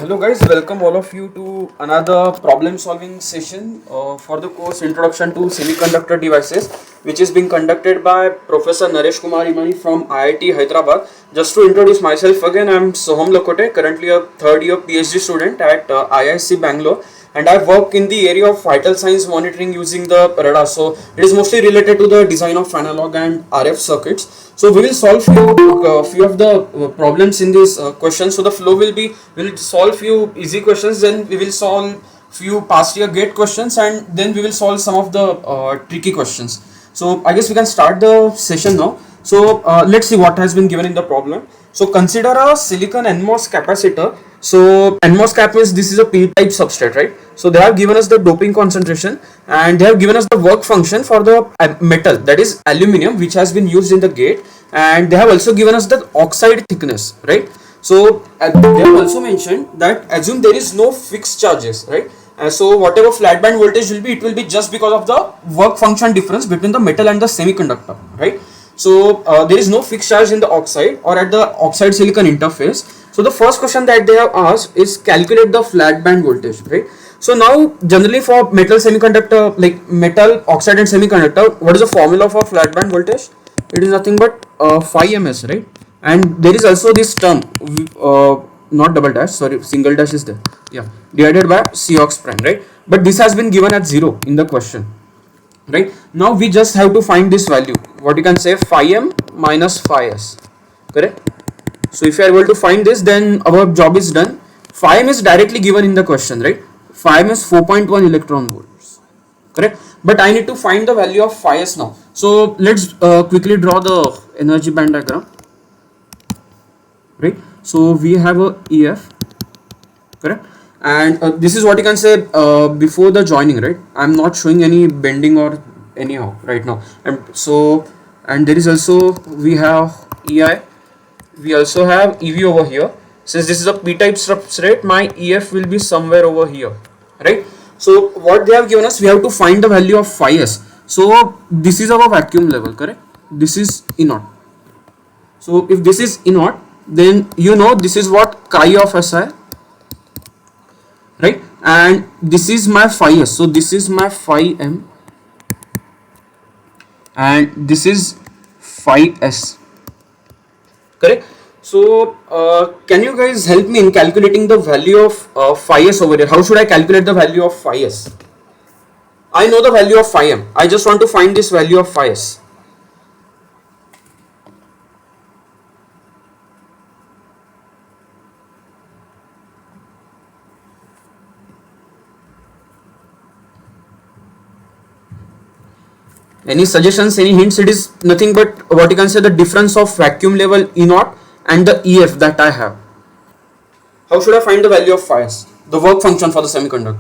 Hello guys, welcome all of you to another problem solving session for the course Introduction to Semiconductor Devices, which is being conducted by Professor Naresh Kumar Imani from IIT Hyderabad. Just to introduce myself again, I am Soham Lakote, currently a third year PhD student at IISc Bangalore, and I work in the area of vital signs monitoring using the radar. So it is mostly related to the design of analog and RF circuits. So we will solve few of the problems in this question. So the flow will be, we will solve few easy questions, then we will solve few past year gate questions, and then we will solve some of the tricky questions. So I guess we can start the session now. So let's see what has been given in the problem. So consider a silicon NMOS capacitor. So NMOS cap is, this is a p-type substrate, right? So they have given us the doping concentration, and they have given us the work function for the metal, that is aluminium, which has been used in the gate, and they have also given us the oxide thickness, right? So they have also mentioned that assume there is no fixed charges, right? So whatever flat band voltage will be, it will be just because of the work function difference between the metal and the semiconductor, right? So there is no fixed charge in the oxide or at the oxide silicon interface. So the first question that they have asked is calculate the flat band voltage, right? So now generally for metal semiconductor, like metal, oxide and semiconductor, what is the formula for flat band voltage? It is nothing but phi ms, right? And there is also this term, not double dash, sorry, single dash is there, yeah, divided by Cox prime, right? But this has been given at 0 in the question, right? Now we just have to find this value, what you can say, phi m minus phi s, correct? So if you are able to find this, then our job is done. Phi m is directly given in the question, right? Phi m is 4.1 electron volts, correct? But I need to find the value of phi s now. So let's quickly draw the energy band diagram, right? So we have a EF, correct? And this is what you can say before the joining, right? I'm not showing any bending or anyhow right now. And so, and there is also, we have EI, we also have EV over here. Since this is a p-type substrate, my EF will be somewhere over here, right? So what they have given us, we have to find the value of phi s. So this is our vacuum level, correct? This is E naught. So if this is E naught, then you know this is what chi of Si, right? And this is my phi s. So this is my phi m, and this is phi s, correct? So can you guys help me in calculating the value of phi s over here? How should I calculate the value of phi s? I know the value of phi m. I just want to find this value of phi s. Any suggestions, any hints? It is nothing but what you can say, the difference of vacuum level E naught and the EF that I have. How should I find the value of phi s, the work function for the semiconductor?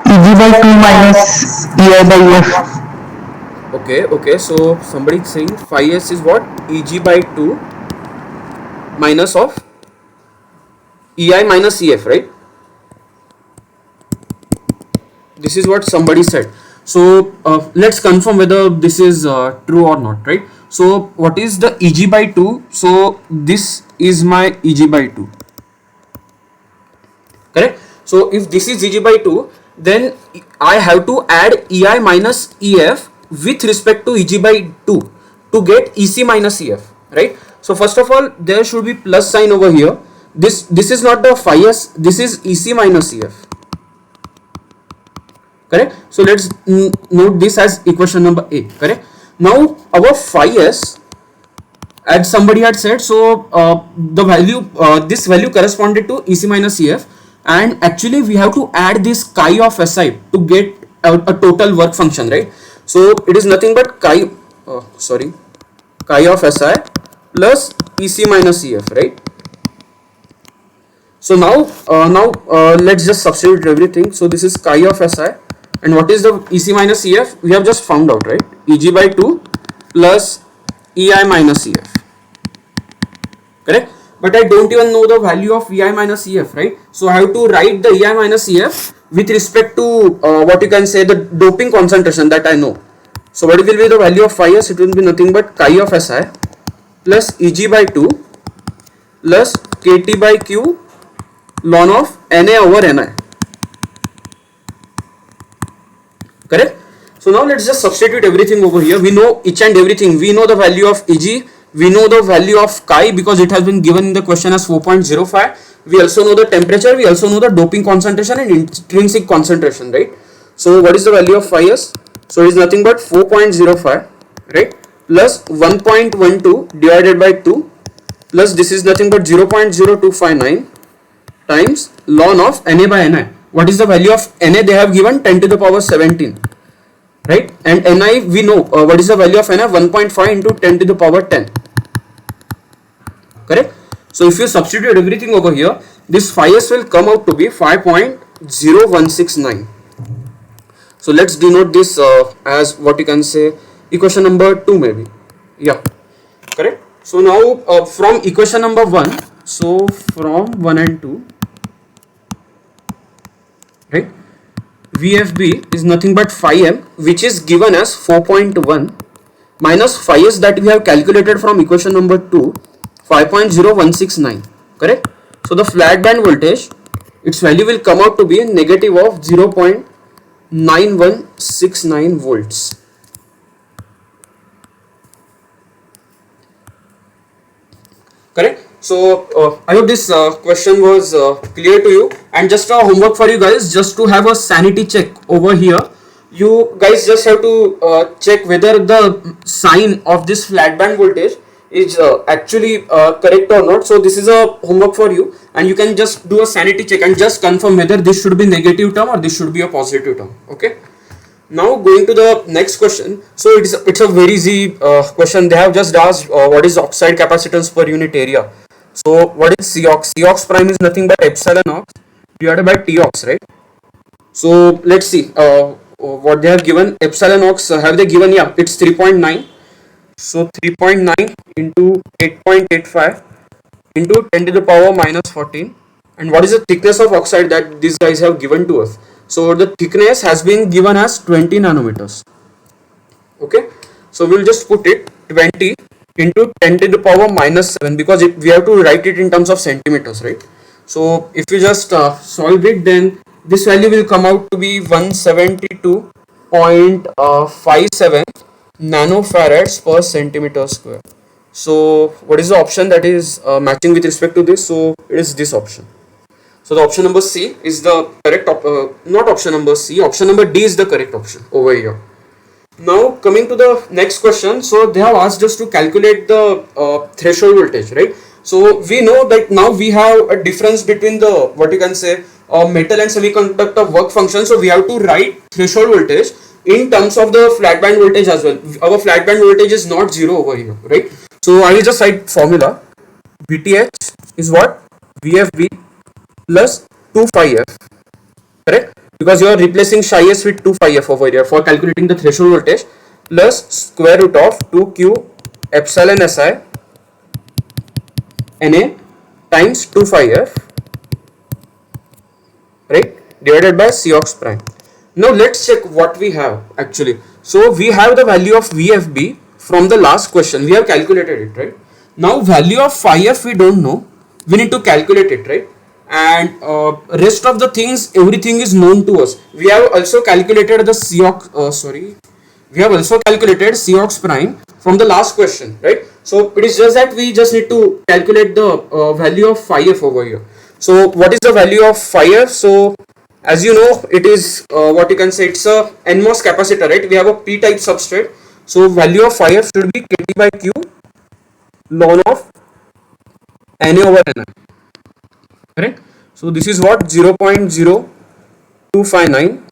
Eg by 2 minus Ei by Ef. Okay, so somebody is saying phi s is what? Eg by 2 minus of Ei minus Ef, right? This is what somebody said. So let's confirm whether this is true or not, right? So what is the Eg by 2? So this is my Eg by 2, correct? So if this is Eg by 2, then I have to add Ei minus Ef with respect to Eg by 2 to get Ec minus Ef, right? So first of all, there should be plus sign over here. This is not the phi s, this is Ec minus Ef, correct? So let's note this as equation number A, correct? Now our phi s, as somebody had said, so the value, this value corresponded to Ec minus Ef, and actually we have to add this chi of Si to get a total work function, right? So it is nothing but chi of Si plus Ec minus Ef, right? So now let's just substitute everything. So this is chi of Si, and what is the Ec minus Ef? We have just found out, right? Eg by 2 plus Ei minus Ef, correct? but I don't even know the value of EI minus EF, right? So I have to write the EI minus EF with respect to what you can say the doping concentration that I know. So what will be the value of phi s? It will be nothing but chi of Si plus Eg by 2 plus Kt by Q ln of Na over Ni. Correct? So now let's just substitute everything over here. We know each and everything. We know the value of Eg. We know the value of chi because it has been given in the question as 4.05. We also know the temperature. We also know the doping concentration and intrinsic concentration, right? So what is the value of phi s? So it is nothing but 4.05, right? Plus 1.12 divided by 2 plus this is nothing but 0.0259 times ln of Na by Ni. What is the value of Na? They have given 10 to the power 17, right? And Ni we know what is the value of Ni? 1.5 into 10 to the power 10. Correct? So if you substitute everything over here, this phi s will come out to be 5.0169. So let's denote this as what you can say equation number 2 maybe. Yeah, correct? So now from equation number 1, so from 1 and 2, right, VFB is nothing but phi m, which is given as 4.1 minus phi s that we have calculated from equation number 2, 5.0169. Correct? So the flat band voltage, its value will come out to be negative of 0.9169 volts. Correct? So I hope this question was clear to you, and just a homework for you guys, just to have a sanity check over here. You guys just have to check whether the sign of this flat band voltage is actually correct or not. So this is a homework for you, and you can just do a sanity check and just confirm whether this should be negative term or this should be a positive term. Okay. Now going to the next question. So it's a very easy question. They have just asked what is oxide capacitance per unit area. So what is Cox? Cox prime is nothing but epsilon ox divided by Tox, right? So let's see what they have given. Epsilon ox have they given? Yeah, it's 3.9. So 3.9 into 8.85 into 10 to the power minus 14. And what is the thickness of oxide that these guys have given to us? So the thickness has been given as 20 nanometers. Okay, so we'll just put it 20 into 10 to the power minus 7 because we have to write it in terms of centimeters, right? So if you just solve it, then this value will come out to be 172.57 nanofarads per centimeter square. So what is the option that is matching with respect to this? So it is this option. So the option number C is the correct, not option number C, option number D is the correct option over here. Now coming to the next question, so they have asked us to calculate the threshold voltage, right? So we know that now we have a difference between the, what you can say, metal and semiconductor work function. So we have to write threshold voltage in terms of the flat band voltage as well. Our flat band voltage is not zero over here, right? So I will just write formula. VTH is what? VFB plus 2 phi f, correct? Because you are replacing psi s with 2 phi f over here for calculating the threshold voltage, plus square root of 2q epsilon Si Na times 2 phi f, right, divided by Cox prime. Now let's check what we have actually. So we have the value of VFB from the last question. We have calculated it, right? Now value of phi f we don't know. We need to calculate it, right? And rest of the things, everything is known to us. We have also calculated the we have also calculated Cox prime from the last question, right? So it is just that we just need to calculate the value of phi f over here. So what is the value of phi f? So as you know, it is what you can say, it's a NMOS capacitor, right? We have a p type substrate. So value of phi f should be Kt by Q ln of Na over Ni. Correct? So this is what 0.0259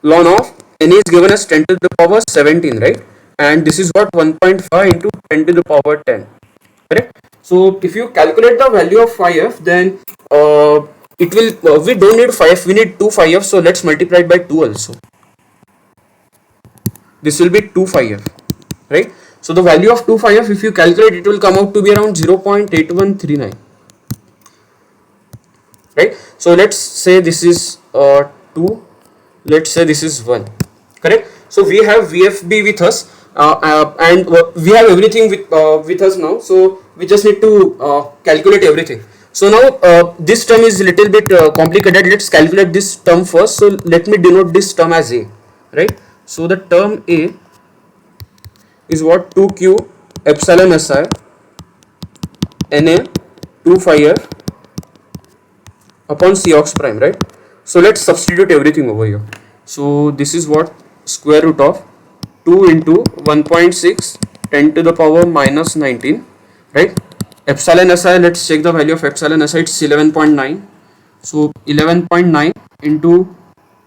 ln of Na is given as 10 to the power 17, right? And this is what 1.5 into 10 to the power 10. Correct? So if you calculate the value of phi f, then it will we don't need phi f, we need 2 phi f. So let's multiply it by 2 also. This will be 2 phi f, right? So the value of 2,5F, if you calculate, it will come out to be around 0.8139. Right? So let's say this is 2, let's say this is 1. Correct? So we have VFB with us, and we have everything with us now. So we just need to calculate everything. So now this term is a little bit complicated. Let's calculate this term first. So let me denote this term as A. Right? So the term A is what? 2Q epsilon SI Na 2,5F upon Cox prime, right? So let's substitute everything over here. So this is what? Square root of 2 into 1.6 10 to the power minus 19, right? Epsilon SI, let's check the value of epsilon SI, it's 11.9. So 11.9 into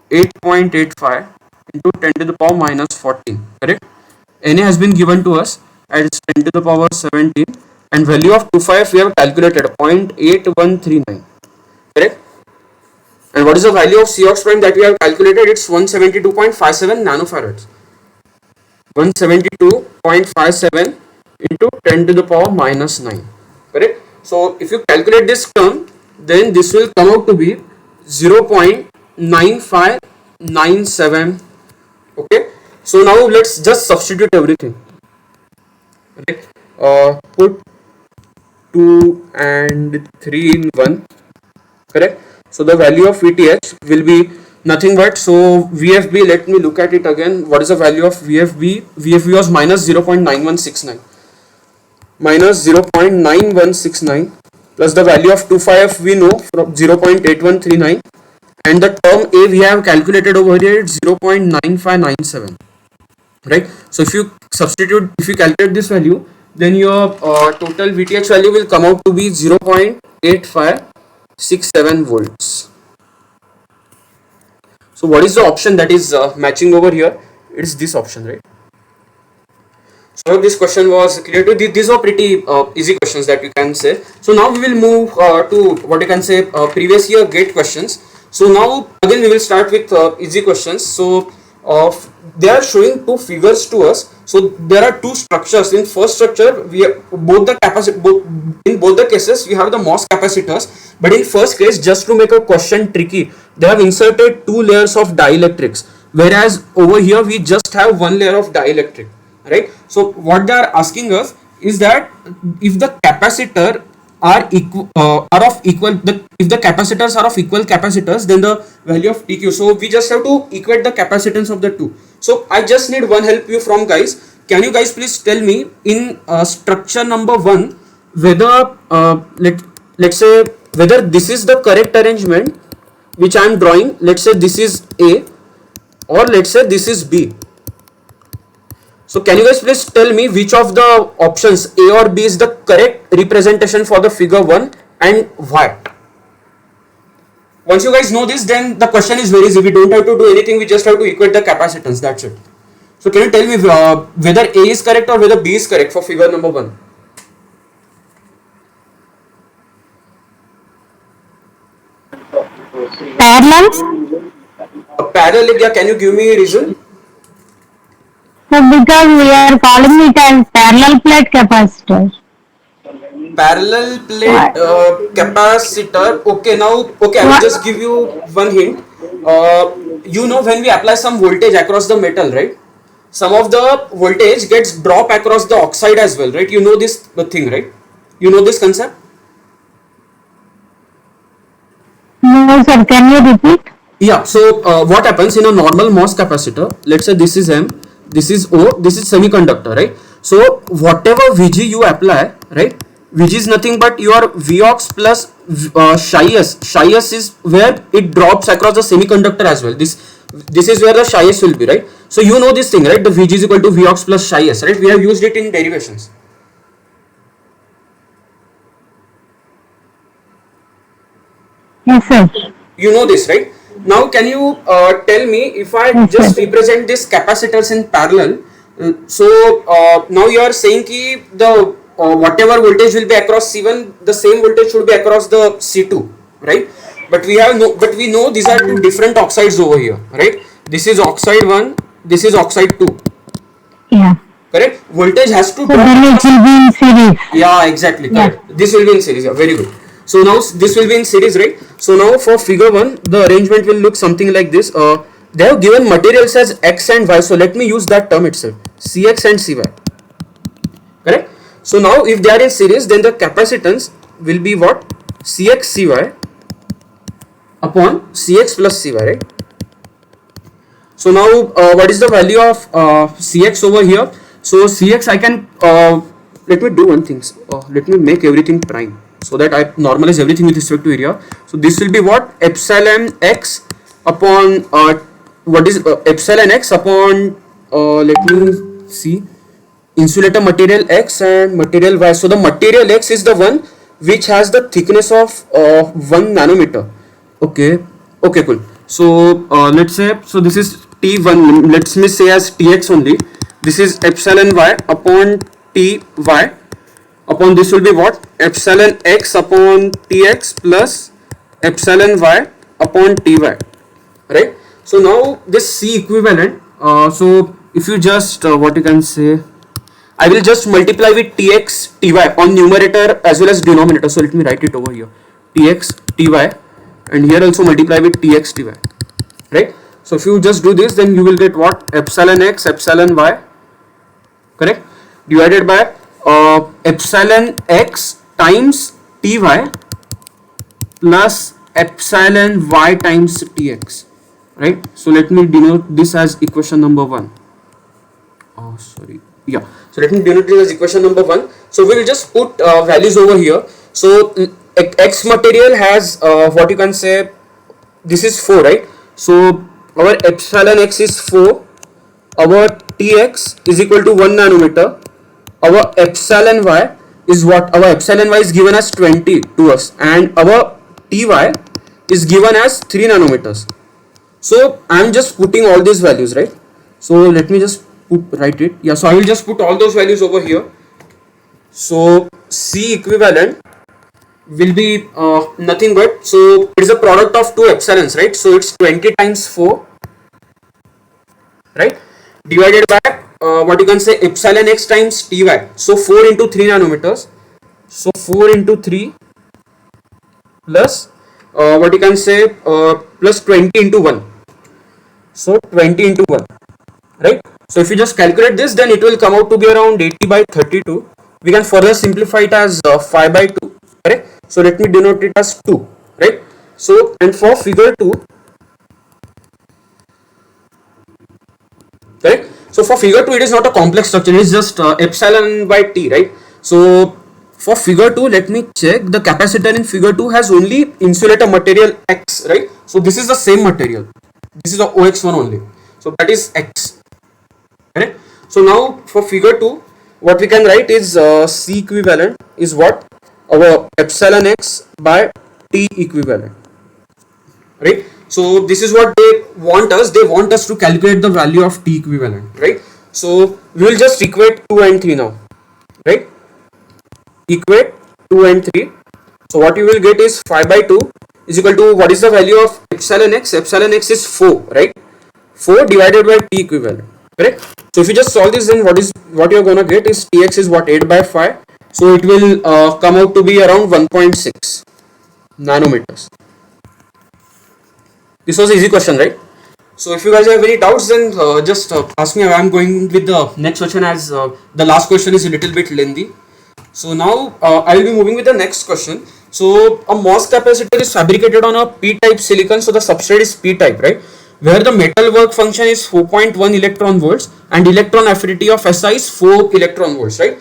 8.85 into 10 to the power minus 14, correct? Na has been given to us as 10 to the power 17, and value of 2,5F we have calculated 0.8139, correct? And what is the value of Cox prime that we have calculated? It's 172.57 nanofarads. 172.57 into 10 to the power minus 9, correct? So if you calculate this term, then this will come out to be 0.9597. Okay, so now let's just substitute everything. Right? Put 2 and 3 in 1, correct? So the value of VTH will be nothing but, so VFB, let me look at it again. What is the value of VFB? VFB was minus 0.9169, minus 0.9169 plus the value of 2,5F we know from 0.8139, and the term A we have calculated over here, it's 0.9597, right? So if you substitute, if you calculate this value, then your total VTH value will come out to be 0.8567 volts. So what is the option that is matching over here? It is this option, right? So this question was clear to you. These are pretty easy questions that you can say. So now we will move to what you can say previous year gate questions. So now again we will start with easy questions. So they are showing two figures to us. So there are two structures. In first structure, we have both the in both the cases we have the MOS capacitors. But in first case, just to make a question tricky, they have inserted two layers of dielectrics. Whereas over here we just have one layer of dielectric. Right? So what they are asking us is that if the capacitor are equal, if the capacitors are of equal capacitors, then the value of TQ. So we just have to equate the capacitance of the two. So I just need one help you from guys. Can you guys please tell me in structure number 1 whether let's say whether this is the correct arrangement which I am drawing. Let's say this is A, or let's say this is B. So can you guys please tell me which of the options A or B is the correct representation for the figure 1 and why? Once you guys know this, then the question is very easy. We don't have to do anything. We just have to equate the capacitance. That's it. So can you tell me whether A is correct or whether B is correct for figure number 1? Parallel? Parallel, yeah, can you give me a reason? So because we are calling it as parallel plate capacitor. Parallel plate capacitor. Okay, now, okay, I will just give you one hint. You know, when we apply some voltage across the metal, right? Some of the voltage gets dropped across the oxide as well, right? You know this thing, right? You know this concept? No sir, can you repeat? Yeah, so what happens in a normal MOS capacitor, let's say this is M, this is O, this is semiconductor, right? So whatever VG you apply, right? VG is nothing but your Vox plus Chi-S. Chi-S is where it drops across the semiconductor as well. This is where the Chi-S will be, right? So you know this thing, right? The VG is equal to Vox plus Chi-S, right? We have used it in derivations. Yes sir. You know this, right? Now can you tell me if I just represent this capacitors in parallel? Now you are saying ki the whatever voltage will be across C1, the same voltage should be across the C2, right? But we know these are two different oxides over here, right? This is oxide 1, this is oxide 2. Yeah. correct? Voltage has to So drop. then it will be in series. Yeah, exactly, correct. This will be in series. Yeah, very good. So now this will be in series, right? So now for figure 1, the arrangement will look something like this. They have given materials as x and y, so let me use that term itself, Cx and Cy, correct? So now if they are in series, then the capacitance will be what? Cx Cy upon Cx plus Cy, right? So now what is the value of Cx over here? So Cx I can, let me do one thing, let me make everything prime so that I normalize everything with respect to area. So this will be what? Epsilon x upon what is epsilon x upon let me see, insulator material x and material y. So the material x is the one which has the thickness of 1 nanometer. Okay, okay, cool. So let's say, so this is T1, let me say as Tx only. This is epsilon y upon Ty, upon this will be what? Epsilon x upon Tx plus epsilon y upon Ty, right? So now this C equivalent, so if you just what you can say, I will just multiply with Tx Ty on numerator as well as denominator. So let me write it over here, Tx Ty, and here also multiply with Tx Ty, right? So if you just do this, then you will get what? Epsilon x epsilon y, correct, divided by epsilon x times Ty plus epsilon y times Tx, right? So let me denote this as equation number 1. Oh, sorry. Yeah. So let me denote this as equation number 1. So we will just put values over here. So x material has what you can say, this is 4, right? So our epsilon x is 4, our Tx is equal to 1 nanometer, our epsilon y is what? Our epsilon y is given as 20 to us, and our Ty is given as 3 nanometers. So I am just putting all these values, right? So let me just write it. Yeah, so I will just put all those values over here. So C equivalent will be nothing but, so it is a product of two epsilons, right? So it's 20 times 4, right, divided by what you can say, epsilon x times Ty. So 4 into 3 nanometers. So 4 into 3 plus what you can say, plus 20 into 1. So 20 into 1, right? So if you just calculate this, then it will come out to be around 80 by 32. We can further simplify it as 5 by 2, correct? So let me denote it as 2, right? So, and for figure 2, correct? So for figure 2, it is not a complex structure, it is just epsilon by T, right? So for figure 2, let me check, the capacitor in figure 2 has only insulator material X, right? So this is the same material, this is the OX1 only, so that is X, correct? So now for figure 2, what we can write is C equivalent is what? Our epsilon X by T equivalent, right? So this is what they want us to calculate the value of T equivalent, right? So we will just equate 2 and 3 now, right? Equate 2 and 3. So what you will get is 5 by 2 is equal to, what is the value of epsilon x? Epsilon x is 4, right? 4 divided by T equivalent, correct? So if you just solve this, then what you're gonna get is Tx is what? 8 by 5. So it will come out to be around 1.6 nanometers. This was an easy question, right? So if you guys have any doubts, then just ask me. I'm going with the next question, as the last question is a little bit lengthy. So now I will be moving with the next question. So a MOS capacitor is fabricated on a p-type silicon. So the substrate is p-type, right? Where the metal work function is 4.1 electron volts and electron affinity of SI is 4 electron volts, right?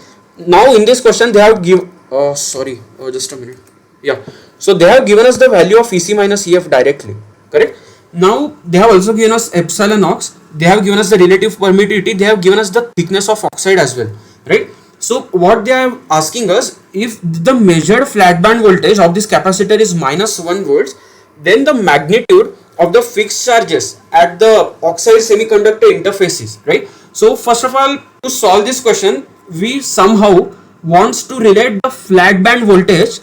Now in this question they have given, just a minute. Yeah. So they have given us the value of EC minus EF directly, correct? Now they have also given us epsilon ox, they have given us the relative permittivity, they have given us the thickness of oxide as well, right? So what they are asking us, if the measured flat band voltage of this capacitor is minus 1 volts, then the magnitude of the fixed charges at the oxide semiconductor interfaces, right? So first of all, to solve this question, we somehow wants to relate the flat band voltage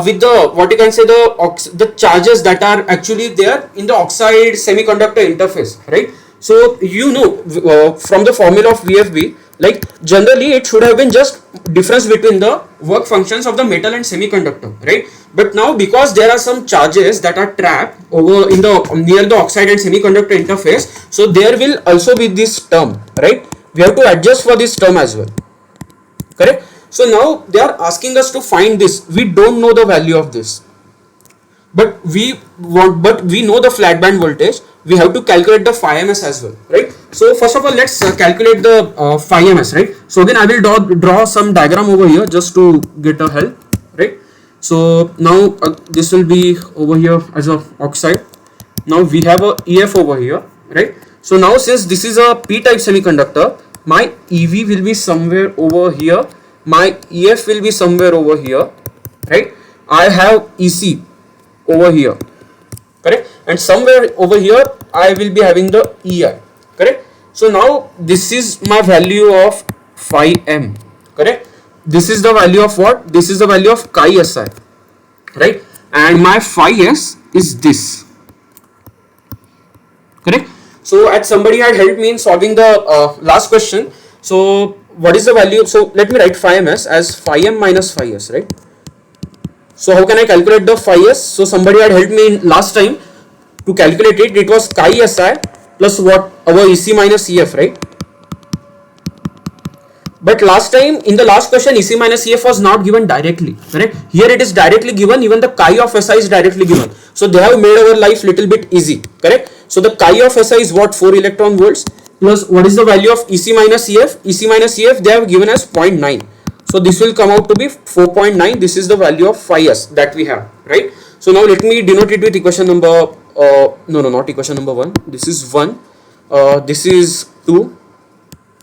with the, what you can say, the charges that are actually there in the oxide semiconductor interface, right? So you know from the formula of VFB, Like generally it should have been just difference between the work functions of the metal and semiconductor, right? But now because there are some charges that are trapped over in the near the oxide and semiconductor interface, so there will also be this term, right? We have to adjust for this term as well, correct? So now they are asking us to find this. We don't know the value of this, but we know the flat band voltage. We have to calculate the phi ms as well, right? So first of all, let's calculate the phi ms, right? So again I will draw some diagram over here just to get a help, right? So now this will be over here as a oxide. Now we have a EF over here, right? So now since this is a p type semiconductor, my EV will be somewhere over here, my EF will be somewhere over here, right? I have EC over here, correct? And somewhere over here I will be having the EI, correct? So now this is my value of phi m, correct? This is the value of what? This is the value of chi SI, right? And my phi s is this, correct? So as somebody had helped me in solving the last question. So what is the value? So let me write phi ms as phi m minus phi s, right? So how can I calculate the phi s? So somebody had helped me in last time to calculate it. It was chi SI plus what? Our EC minus EF, right? But last time in the last question EC minus EF was not given directly, correct? Here it is directly given. Even the chi of SI is directly given. So they have made our life little bit easy, correct? So the chi of SI is what? 4 electron volts plus what is the value of EC minus EF? EC minus EF they have given as 0.9. So this will come out to be 4.9. This is the value of phi s that we have, right? So now let me denote it with equation number, no, not equation number 1. This is 1, this is 2,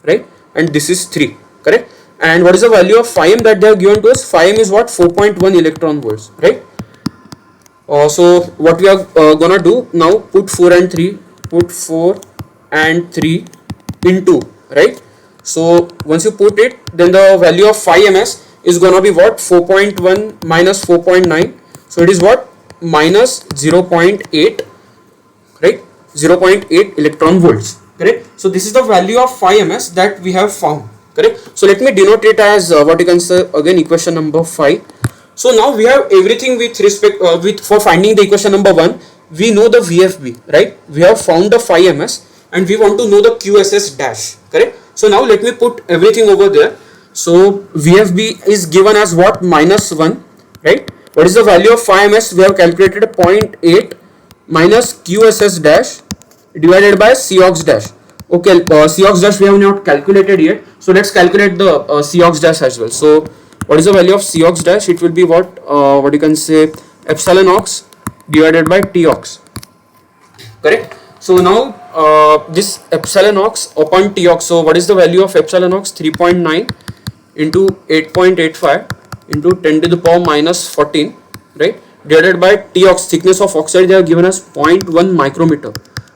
right? And this is 3, correct? And what is the value of phi m that they have given to us? Phi m is what? 4.1 electron volts, right? So what we are gonna do now, put 4 and 3, put 4 and 3 into, right? So once you put it, then the value of phi ms is gonna be what? 4.1 minus 4.9. So it is what? Minus 0.8, right? 0.8 electron volts, correct? So this is the value of phi ms that we have found, correct? So let me denote it as what you can say again, equation number 5. So now we have everything with respect for finding the equation number 1. We know the VFB, right? We have found the phi ms and we want to know the QSS dash, correct? So now let me put everything over there. So VFB is given as what? Minus 1, right? What is the value of phi ms? We have calculated 0.8 minus QSS dash divided by Cox dash. Okay, Cox dash we have not calculated yet. So let's calculate the Cox dash as well. So what is the value of Cox dash? It will be what you can say, epsilon ox divided by Tox, correct? So now this epsilon ox upon Tox. So what is the value of epsilon ox? 3.9 into 8.85 into 10 to the power minus 14, right? Divided by Tox, thickness of oxide they have given as 0.1 micrometer.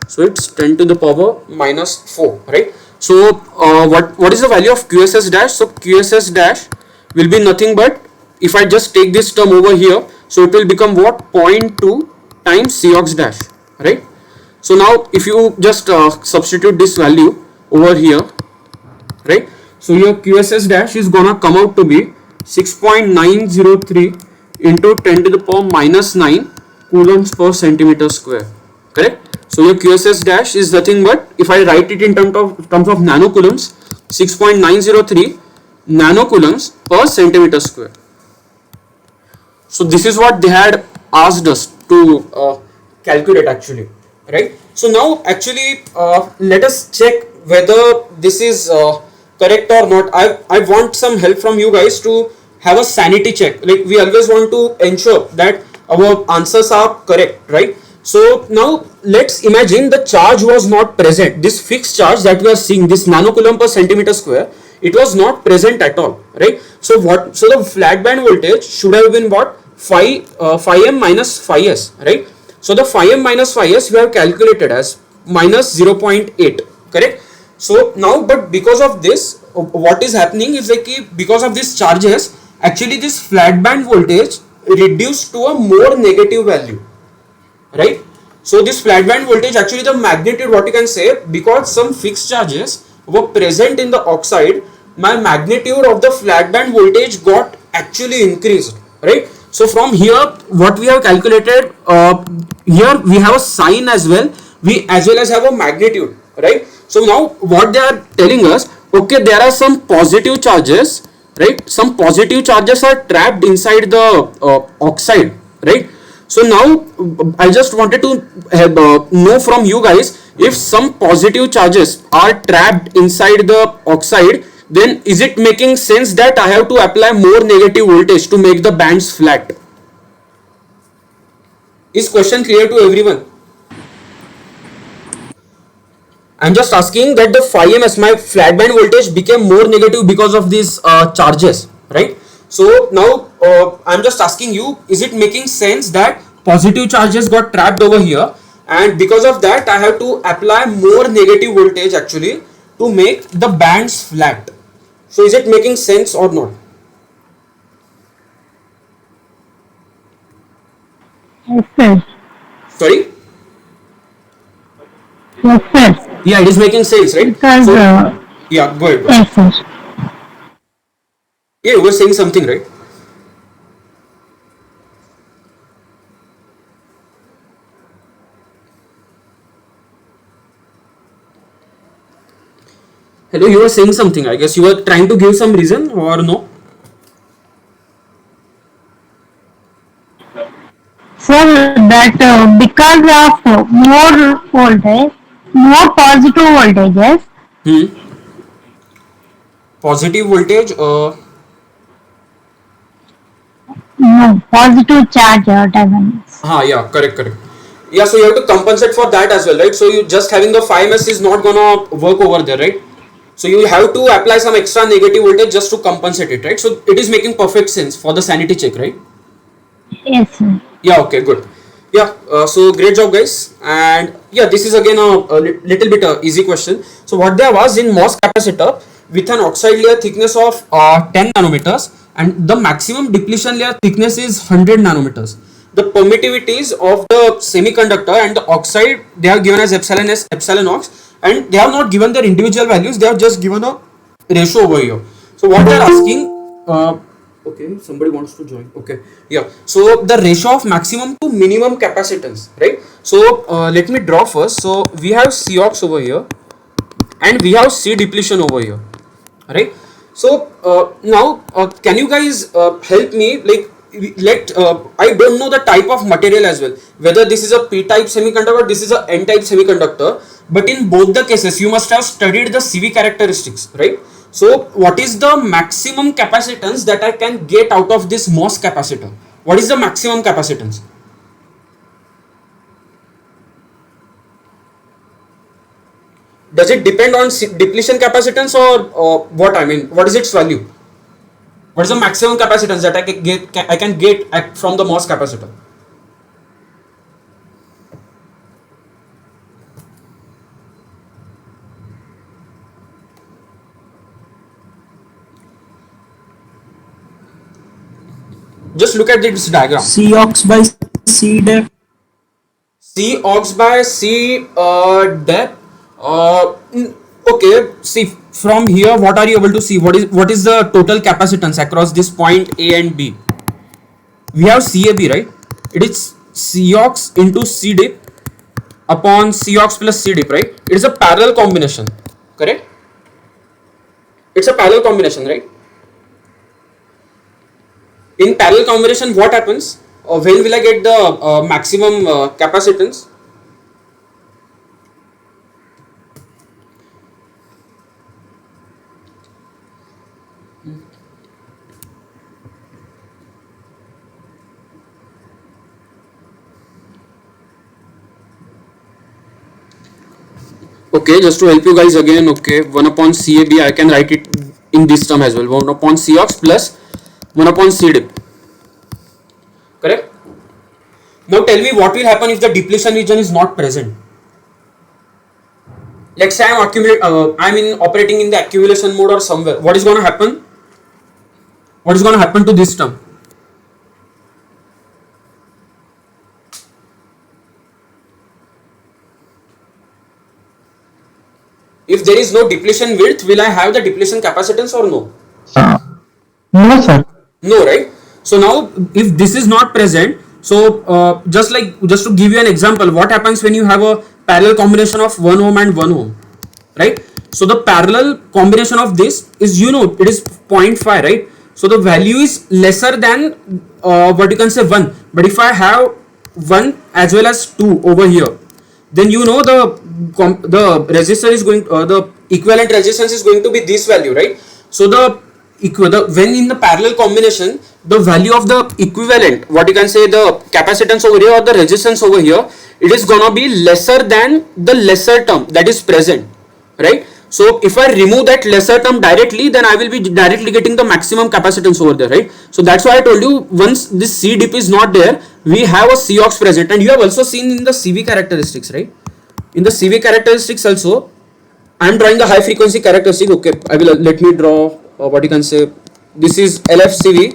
So it's 10 to the power minus 4, right? So what is the value of QSS dash? So QSS dash will be nothing but, if I just take this term over here, so it will become what? 0.2 times Cox dash, right? So now if you just substitute this value over here, right? So your QSS dash is gonna come out to be 6.903 into 10 to the power minus 9 coulombs per centimeter square, correct? So your QSS dash is nothing but, if I write it in terms of nanocoulombs, 6.903 nanocoulombs per centimeter square. So this is what they had asked us to calculate actually, right? So now actually let us check whether this is correct or not. I want some help from you guys to have a sanity check. Like we always want to ensure that our answers are correct, right? So now let's imagine the charge was not present. This fixed charge that we are seeing, this nanocoulomb per centimeter square, it was not present at all, right? So what? So the flat band voltage should have been what? Phi m minus phi s, right? So the phi m minus phi s we have calculated as minus 0.8, correct? So now, but because of this, what is happening is like because of these charges, actually this flat band voltage reduced to a more negative value, right? So this flat band voltage, actually the magnitude, what you can say, because some fixed charges were present in the oxide, my magnitude of the flat band voltage got actually increased, right? So from here, what we have calculated, here we have a sign as well, we as well as have a magnitude, right? So now what they are telling us, okay, there are some positive charges, right? Some positive charges are trapped inside the oxide, right? So now I just wanted to have, know from you guys, if some positive charges are trapped inside the oxide, then is it making sense that I have to apply more negative voltage to make the bands flat? Is question clear to everyone? I'm just asking that the 5 ms, my flat band voltage became more negative because of these charges, right? So now I'm just asking you, is it making sense that positive charges got trapped over here, and because of that I have to apply more negative voltage actually to make the bands flat? So is it making sense or not? Yes, sir. Sorry? Yes, sir. Yeah, it is making sense, right? Because, So yeah, go ahead. yes, sir. Yeah, you were saying something, right? Hello, you were saying something. I guess you were trying to give some reason or no? Sir, that because of more voltage, more positive voltages, Hmm. Positive voltage. no, positive charge, whatever. Yeah, correct, correct. Yeah, so you have to compensate for that as well, right? So you just having the 5 ms is not gonna work over there, right? So you have to apply some extra negative voltage just to compensate it, right? So it is making perfect sense for the sanity check, right? Yes, sir. Yeah, okay, good. Yeah, so great job, guys. And yeah, this is again a little bit easy question. So what there was in MOS capacitor with an oxide layer thickness of 10 nanometers, and the maximum depletion layer thickness is 100 nanometers. The permittivities of the semiconductor and the oxide, they are given as epsilon s, epsilon ox, and they have not given their individual values, they have just given a ratio over here. So what they are asking, okay, somebody wants to join. Okay, yeah. So the ratio of maximum to minimum capacitance, right? So let me draw first. So we have Cox over here, and we have C depletion over here, right? So now can you guys help me, like, let I don't know the type of material as well, whether this is a p type semiconductor or this is a n type semiconductor, but in both the cases you must have studied the CV characteristics, right? So what is the maximum capacitance that I can get out of this MOS capacitor? What is the maximum capacitance? Does it depend on depletion capacitance, or what? I mean, what is its value? What is the maximum capacitance that I can get from the MOS capacitor? Just look at this diagram. C ox by C def. C ox by C depth. Okay. See, from here, what are you able to see? What is the total capacitance across this point A and B? We have CAB, right? It is C ox into C dip upon C ox plus C dip, right? It is a parallel combination, correct? It's a parallel combination, right? In parallel combination, what happens? When will I get the maximum capacitance? Okay, just to help you guys again, okay, 1 upon CAB, I can write it in this term as well. 1 upon Cox plus 1 upon C dip. Correct? Now tell me what will happen if the depletion region is not present. Let's say I'm in operating in the accumulation mode or somewhere. What is going to happen? What is going to happen to this term? If there is no depletion width, will I have the depletion capacitance or no? No, sir. No, right? So now if this is not present, so just to give you an example, what happens when you have a parallel combination of 1 ohm and 1 ohm, right? So the parallel combination of this is, you know, it is 0.5, right? So the value is lesser than what you can say 1. But if I have 1 as well as 2 over here, then you know the resistor is going the equivalent resistance is going to be this value, right? So when in the parallel combination, the value of the equivalent, what you can say, the capacitance over here or the resistance over here, it is gonna be lesser than the lesser term that is present, right? So if I remove that lesser term directly, then I will be directly getting the maximum capacitance over there, right? So that's why I told you, once this C dip is not there, we have a Cox present. And you have also seen in the CV characteristics, right? In the CV characteristics also, I am drawing the high frequency characteristic. Okay, I will let me draw what you can say, this is LFCV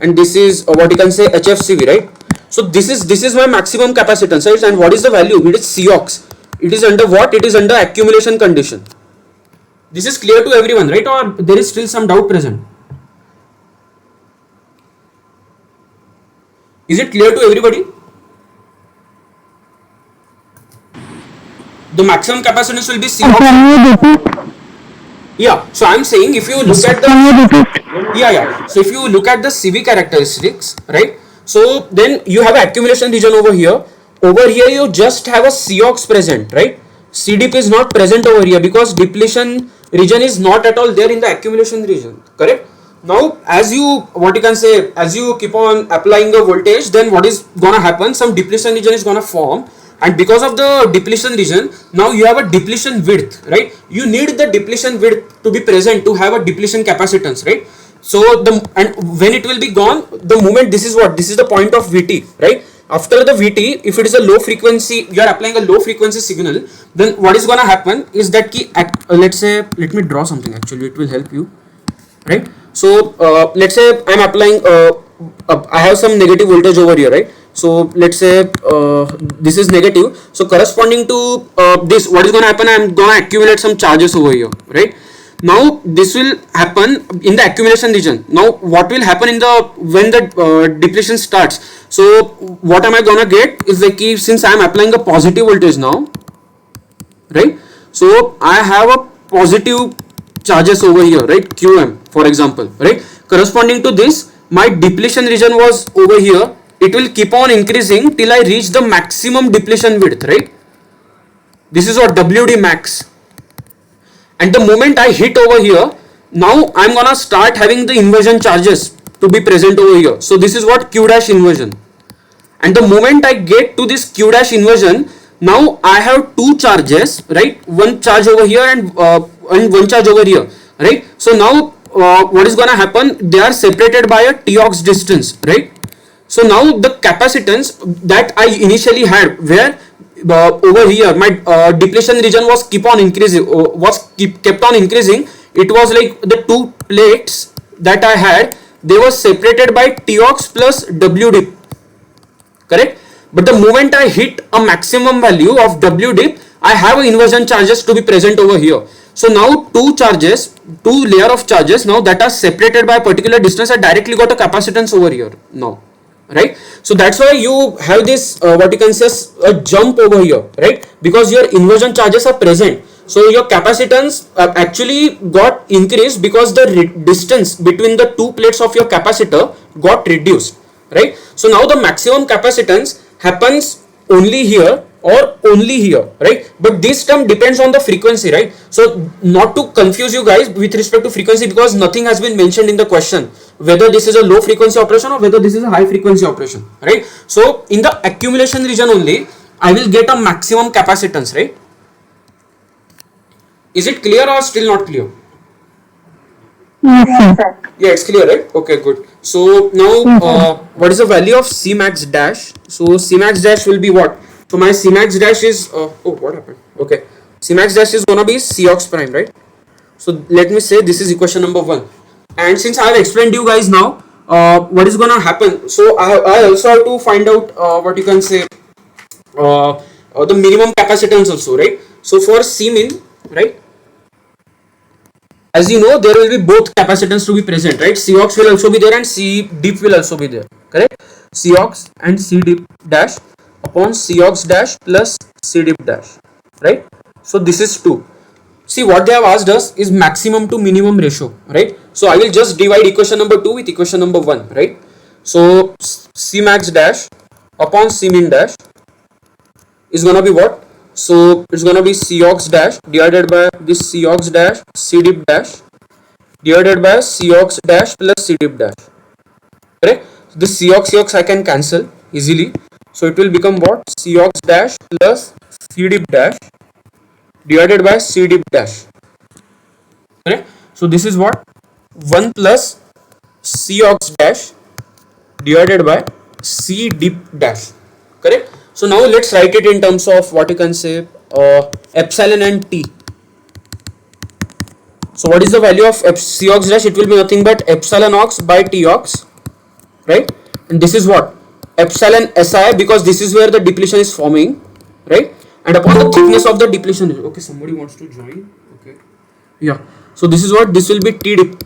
and this is what you can say HFCV, right? So this is my maximum capacitance, right? And what is the value? It is Cox. It is under what? It is under accumulation condition. This is clear to everyone, right? Or there is still some doubt present? Is it clear to everybody? The maximum capacitance will be Cox. Can you repeat? Yeah, so I'm saying if you look at the Can you repeat? yeah. So if you look at the CV characteristics, right? So then you have accumulation region over here. Over here you just have a Cox present, right? CDP is not present over here because depletion region is not at all there in the accumulation region, correct? Now as you, what you can say, as you keep on applying the voltage, then what is gonna happen, some depletion region is gonna form, and because of the depletion region, now you have a depletion width, right? You need the depletion width to be present to have a depletion capacitance, right? So and when it will be gone, the moment, this is the point of VT, right? After the VT, if it is a low frequency, you are applying a low frequency signal, then what is gonna happen is that let's say, let me draw something, actually it will help you, right? So let's say I'm applying I have some negative voltage over here, right? So let's say this is negative, so corresponding to this, what is going to happen, I'm going to accumulate some charges over here, right? Now this will happen in the accumulation region. Now what will happen in the, when the depletion starts, so what am I going to get is like, since I am applying a positive voltage now, right? So I have a positive charges over here, right? QM, for example, right? Corresponding to this, my depletion region was over here. It will keep on increasing till I reach the maximum depletion width, right? This is what WD max. And the moment I hit over here, now I'm gonna start having the inversion charges to be present over here. So this is what Q dash inversion. And the moment I get to this Q dash inversion, now I have two charges, right? One charge over here and one charge over here, right? So now what is gonna happen? They are separated by a Tox distance, right? So now the capacitance that I initially had, where over here my depletion region was kept on increasing. It was like the two plates that I had, they were separated by Tox plus W dip, correct? But the moment I hit a maximum value of W dip, I have inversion charges to be present over here. So now two layer of charges now that are separated by a particular distance, I directly got a capacitance over here now, right? So that's why you have this what you can say a jump over here, right? Because your inversion charges are present, so your capacitance actually got increased because the distance between the two plates of your capacitor got reduced, right? So now the maximum capacitance happens only here or only here, right? But this term depends on the frequency, right? So not to confuse you guys with respect to frequency, because nothing has been mentioned in the question whether this is a low frequency operation or whether this is a high frequency operation, right? So in the accumulation region only, I will get a maximum capacitance, right? Is it clear or still not clear? Yes, sir. Yeah, it's clear, right? Okay, good. So now what is the value of Cmax dash? So Cmax dash will be what? So my Cmax dash is oh, what happened? Okay, Cmax dash is gonna be Cox prime, right? So let me say this is equation number 1. And since I have explained you guys now what is gonna happen, so I also have to find out what you can say the minimum capacitance also, right? So for C min, right? as you know, there will be both capacitance to be present, right? Cox will also be there and C dip will also be there, correct? Cox and C dip dash upon Cox dash plus C dip dash, right? So this is 2. See, what they have asked us is maximum to minimum ratio, right? So I will just divide equation number 2 with equation number 1, right? So C max dash upon C min dash is gonna be what? So it's gonna be Cox dash divided by this Cox dash C dip dash divided by Cox dash plus C dip dash, correct? This Cox I can cancel easily, so it will become what? Cox dash plus C dip dash divided by C dip dash, correct? So this is what? 1 plus Cox dash divided by C dip dash, correct? So now let's write it in terms of what you can say epsilon and T. So what is the value of Cox dash? It will be nothing but epsilon ox by T ox, right? And this is what? Epsilon Si, because this is where the depletion is forming, right? And upon the thickness of the depletion, okay, somebody wants to join, okay, yeah. So this is what? This will be T dip,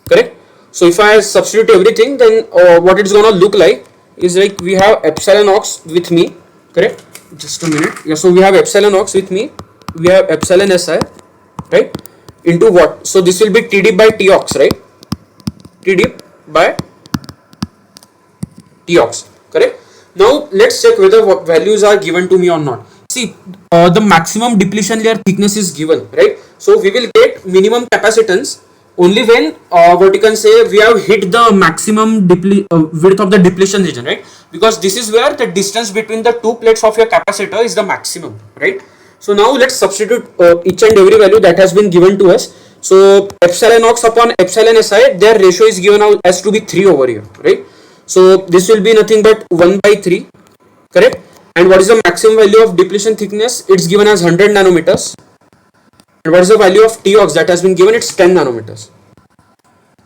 correct? So if I substitute everything, then what it's gonna look like is like we have epsilon ox with me, correct? Just a minute. Yeah, so we have epsilon ox with me, we have epsilon Si, right? Into what? So this will be T dip by T ox, right? T dip by T ox, correct? Now let's check whether what values are given to me or not. See, the maximum depletion layer thickness is given, right? So we will get minimum capacitance only when what you can say we have hit the maximum width of the depletion region, right? Because this is where the distance between the two plates of your capacitor is the maximum, right? So now let's substitute each and every value that has been given to us. So epsilon ox upon epsilon Si, their ratio is given out as to be 3 over here, right? So this will be nothing but 1 by 3, correct? And what is the maximum value of depletion thickness? It's given as 100 nanometers. And what is the value of T ox that has been given? It's 10 nanometers,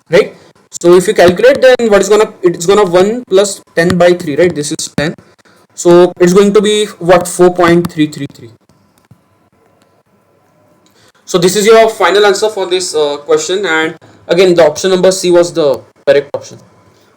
right? So if you calculate, then what is gonna, it's gonna 1 plus 10 by 3, right? This is 10. So it's going to be what? 4.333. So this is your final answer for this question, and again the option number C was the correct option.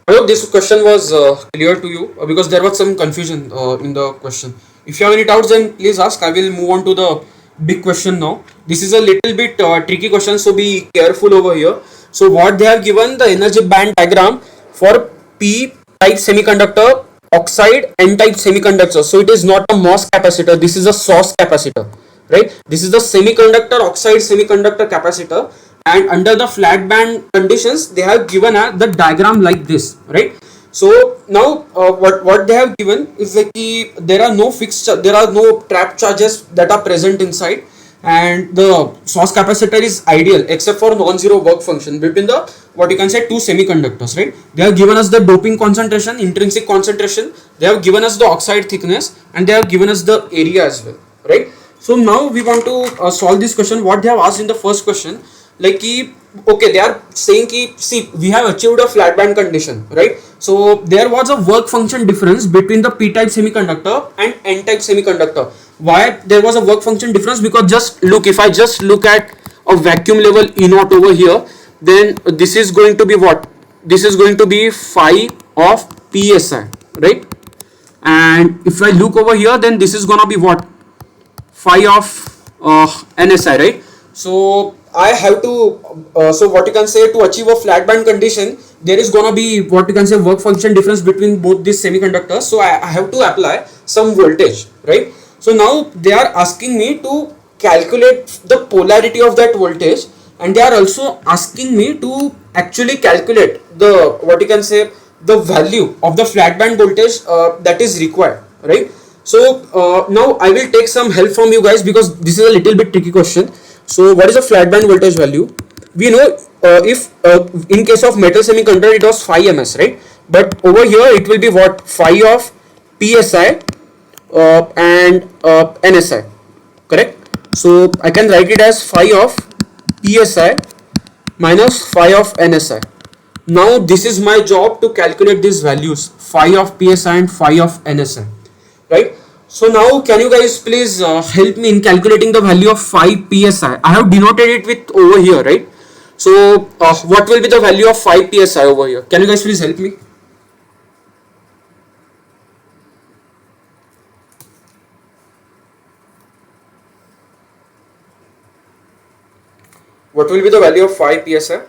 I hope this question was clear to you because there was some confusion in the question. If you have any doubts, then please ask. I will move on to the big question now. This is a little bit tricky question, so be careful over here. So what they have given the energy band diagram for P type semiconductor, oxide, N type semiconductor. So it is not a MOS capacitor. This is a source capacitor, right? This is the semiconductor oxide semiconductor capacitor, and under the flat band conditions they have given the diagram like this, right? So now what they have given is like there are no trap charges that are present inside, and the source capacitor is ideal except for non-zero work function between the what you can say two semiconductors, right? They have given us the doping concentration, intrinsic concentration, they have given us the oxide thickness, and they have given us the area as well, right? So now we want to solve this question. What they have asked in the first question, like okay, they are saying see, we have achieved a flat band condition, right? So there was a work function difference between the P type semiconductor and N type semiconductor. Why there was a work function difference? Because just look, if I just look at a vacuum level E naught over here, then this is going to be what? This is going to be phi of PSI, right? And if I look over here, then this is gonna be what? Phi of NSI, right? So I have to so what you can say, to achieve a flat band condition, there is gonna be what you can say work function difference between both these semiconductors. So I have to apply some voltage, right? So now they are asking me to calculate the polarity of that voltage, and they are also asking me to actually calculate the what you can say the value of the flat band voltage that is required, right? So now I will take some help from you guys because this is a little bit tricky question. So what is the flat band voltage value? We know if in case of metal semiconductor it was phi ms, right? But over here it will be what? Phi of PSI and NSI, correct? So I can write it as phi of PSI minus phi of NSI. Now this is my job to calculate these values, phi of PSI and phi of NSI, right? So now can you guys please help me in calculating the value of phi PSI? I have denoted it with over here, right? So what will be the value of 5 psi over here? Can you guys please help me? What will be the value of 5 psi?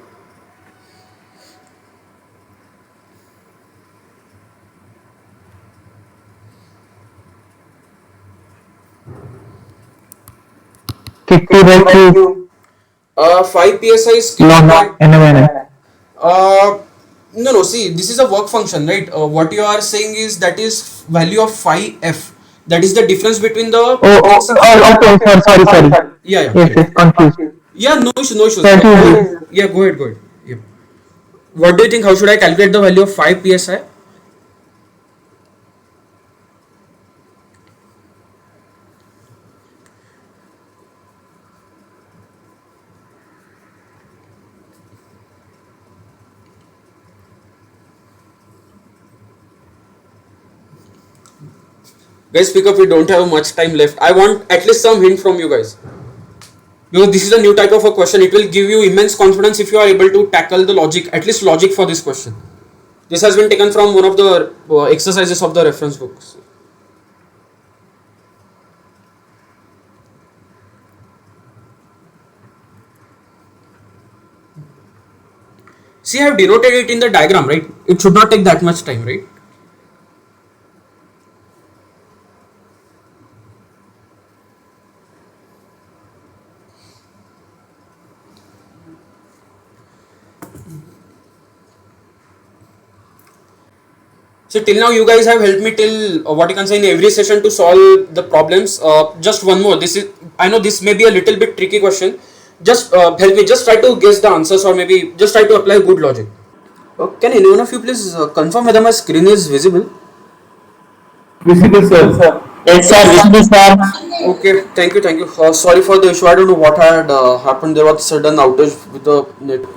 Fifty by two. 5 psi is Log NA. no, see, this is a work function, right? What you are saying is that is value of phi f. That is the difference between the Okay. Sorry. yeah, yeah, Yes, confused. yeah, no issue, no issues. That is Yeah, go ahead. Yeah. What do you think? How should I calculate the value of 5 psi? Guys, speak up. We don't have much time left. I want at least some hint from you guys. Because this is a new type of a question. It will give you immense confidence if you are able to tackle the logic, at least logic for this question. This has been taken from one of the exercises of the reference books. See, I have denoted it in the diagram, right? It should not take that much time, right? So till now you guys have helped me till what you can say in every session to solve the problems. Just one more. This is, I know this may be a little bit tricky question. Just help me. Just try to guess the answers or maybe just try to apply good logic. Can any one of you please confirm whether my screen is visible? visible, sir. Yes, sir. Visible, sir. Okay, thank you. Sorry for the issue. I don't know what had happened. There was sudden outage with the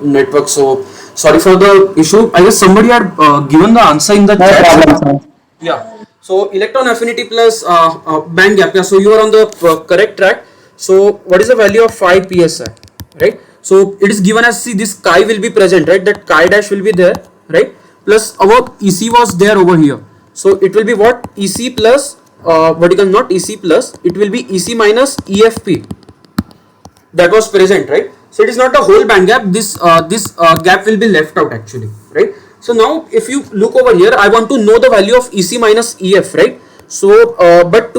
network. So sorry for the issue. I guess somebody had given the answer in the No chat. problem, sir. Yeah. So electron affinity plus band gap. Yeah. So you are on the correct track. So what is the value of 5 psi? Right. So it is given as, see, this chi will be present, right? That chi dash will be there, right? Plus our EC was there over here. So it will be what? EC plus what you can, not EC plus. It will be EC minus EFP. That was present, right? So it is not a whole band gap. This gap will be left out actually, right? So now if you look over here, I want to know the value of EC minus EF, right? So but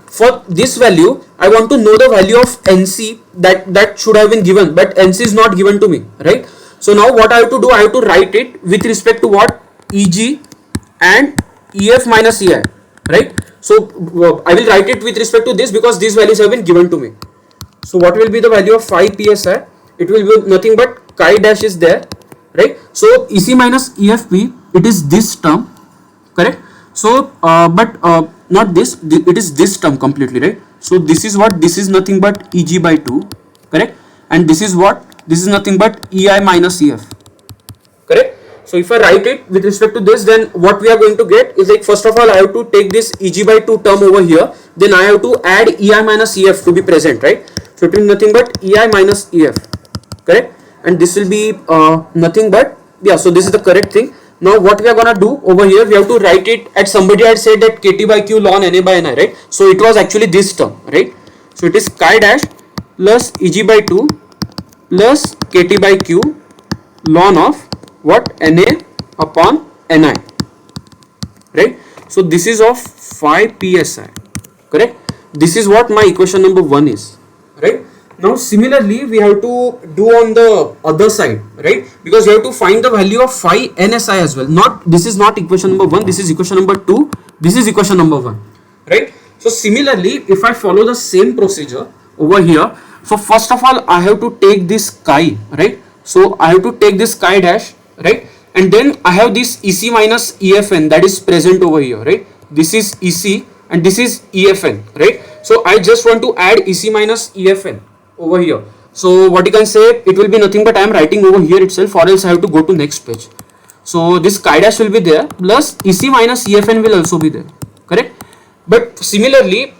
for this value I want to know the value of NC that should have been given, but NC is not given to me, right? So now what I have to do, I have to write it with respect to what? EG and EF minus EI, right? So I will write it with respect to this because these values have been given to me. So what will be the value of 5 psi? It will be nothing but chi dash is there, right? So EC minus EFP, it is this term, correct? So not this, it is this term completely, right? So this is what? This is nothing but EG by 2, correct? And this is what? This is nothing but EI minus EF, correct? So if I write it with respect to this, then what we are going to get is, like, first of all I have to take this EG by 2 term over here, then I have to add EI minus EF to be present, right? So it will be nothing but EI minus EF, correct? And this will be nothing but, yeah, so this is the correct thing. Now what we are gonna do over here, we have to write it at, somebody had said that KT by Q ln Na by Ni, right? So it was actually this term, right? So it is chi dash plus EG by 2 plus KT by Q ln of what? Na upon Ni, right? So this is of 5 psi, correct? This is what my equation number 1 is, right? Now similarly we have to do on the other side, right? Because we have to find the value of phi NSI as well. Not, this is not equation number 1, this is equation number 2, this is equation number 1, right? So similarly if I follow the same procedure over here, so first of all I have to take this chi, right? So I have to take this chi dash, right? And then I have this EC minus EFN that is present over here, right? This is EC and this is EFN, right? So I just want to add EC minus EFN over here. So what you can say, it will be nothing but I am writing over here itself, or else I have to go to next page. So this chi dash will be there, plus EC minus EFN will also be there, correct? But similarly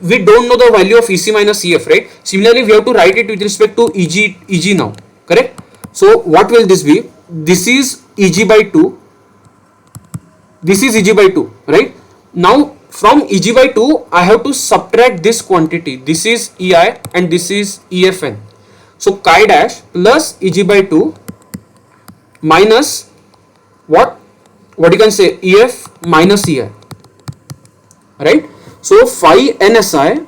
we don't know the value of EC minus EF, right? Similarly we have to write it with respect to EG now, correct? So what will this be? This is Eg by 2, this is Eg by 2, right? Now from Eg by 2 I have to subtract this quantity, this is Ei and this is Efn. So chi dash plus Eg by 2 minus what you can say, Ef minus Ei, right? So phi NSI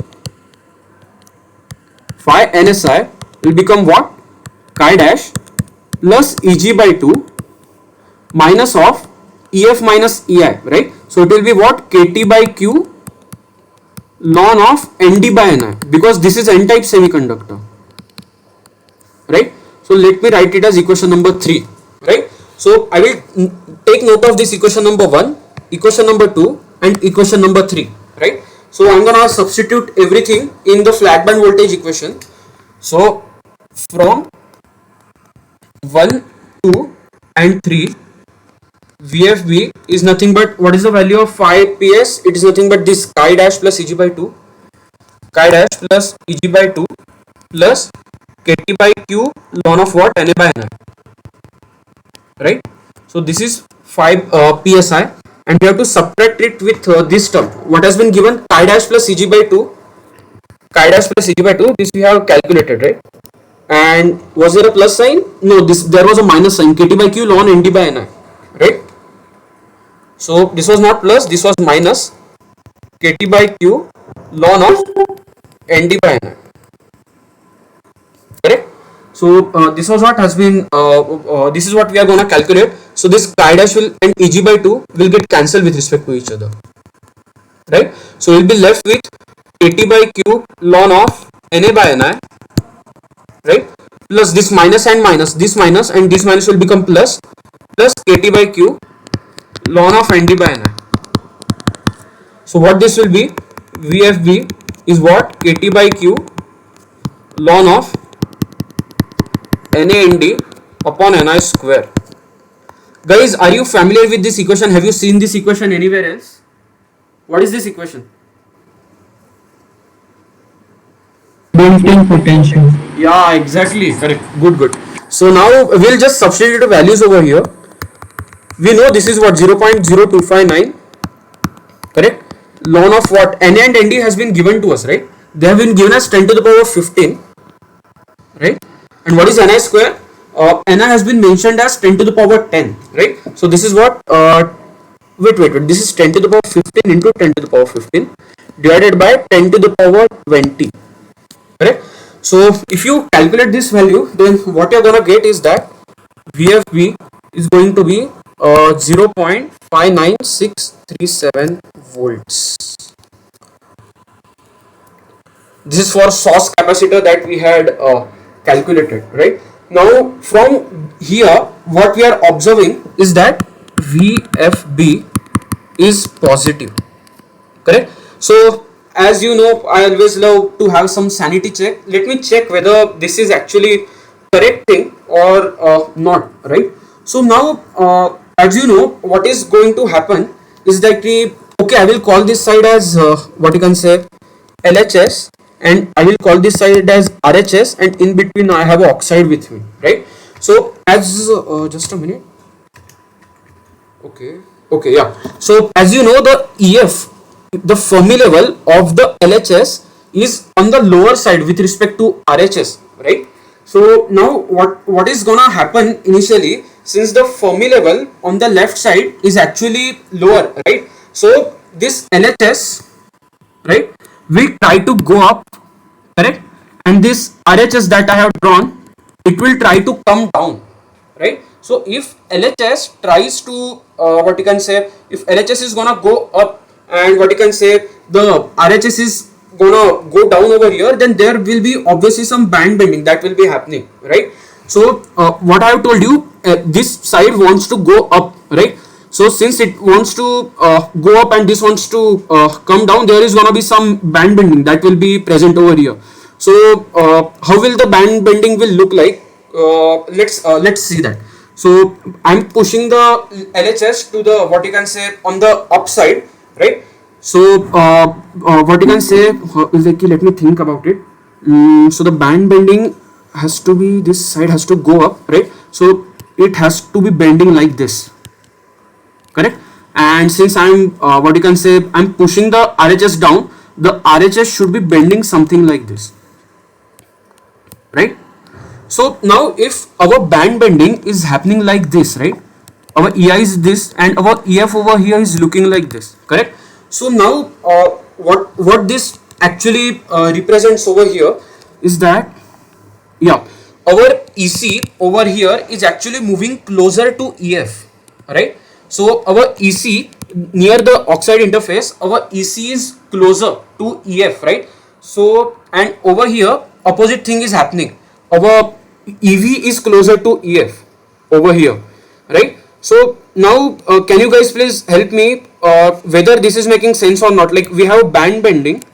will become what? Chi dash plus Eg by 2 minus of Ef minus Ei, right? So it will be what? Kt by Q ln of Nd by Ni, because this is N type semiconductor, right? So let me write it as equation number 3, right? So I will take note of this equation number 1, equation number 2 and equation number 3, right? So I'm gonna substitute everything in the flat band voltage equation. So from 1, 2 and 3, VFB is nothing but, what is the value of phi PS? It is nothing but this chi dash plus Eg by 2, chi dash plus Eg by 2 plus Kt by Q ln of what? Na by Ni, right? So this is 5 PSI, and we have to subtract it with this term. What has been given? Chi dash plus Eg by 2, chi dash plus Eg by 2, this we have calculated, right? And was there a plus sign? No, there was a minus sign, Kt by Q ln Nd by Ni, right? So this was not plus, this was minus, Kt by Q ln of Nd by Ni, correct? So this was what has been, this is what we are going to calculate. So this chi dash will and Eg by 2 will get cancelled with respect to each other, right? So we will be left with Kt by Q ln of Na by Ni, right? Plus this minus and minus, this minus and this minus will become plus, plus Kt by Q ln of Nd by Ni. So what this will be? VFB is what? Kt by Q ln of NaNd upon Ni square. Guys, are you familiar with this equation? Have you seen this equation anywhere else? What is this equation? Built-in potential. Yeah, exactly, correct, good. So now we'll just substitute the values over here. We know this is what? 0.0259, correct? Ln of what? Na and Nd has been given to us, right? They have been given as 10 to the power 15, right? And what is Ni square? Ni has been mentioned as 10 to the power 10, right? So this is what? Wait. This is 10 to the power 15 into 10 to the power 15 divided by 10 to the power 20, correct? So if you calculate this value, then what you're gonna get is that VFB is going to be 0.59637 volts. This is for source capacitor that we had calculated, right? Now from here what we are observing is that VFB is positive, correct? So as you know, I always love to have some sanity check. Let me check whether this is actually correct thing or not, right? So now as you know, what is going to happen is that okay, I will call this side as what you can say LHS, and I will call this side as RHS, and in between I have an oxide with me, right? So as just a minute, okay, yeah. So as you know, the EF, the Fermi level of the LHS is on the lower side with respect to RHS, right? So now what is gonna happen initially, since the Fermi level on the left side is actually lower, right? So this LHS, right, will try to go up, correct? And this RHS that I have drawn, it will try to come down, right? So if LHS tries to what you can say, if LHS is gonna go up and what you can say the RHS is gonna go down over here, then there will be obviously some band bending that will be happening, right? So what I have told you, this side wants to go up, right? So since it wants to go up and this wants to come down, there is gonna be some band bending that will be present over here. So how will the band bending will look like? Let's see that. So I'm pushing the LHS to the what you can say on the upside, right? So what you can say, let me think about it. So the band bending has to be, this side has to go up, right? So it has to be bending like this, correct? And since I'm what you can say, I'm pushing the RHS down, the RHS should be bending something like this, right? So now if our band bending is happening like this, right, our EI is this and our EF over here is looking like this, correct? So now what this actually represents over here is that, yeah, our EC over here is actually moving closer to EF, right? So our EC near the oxide interface, our EC is closer to EF, right? So, and over here opposite thing is happening, our EV is closer to EF over here, right? So now can you guys please help me whether this is making sense or not? Like we have band bending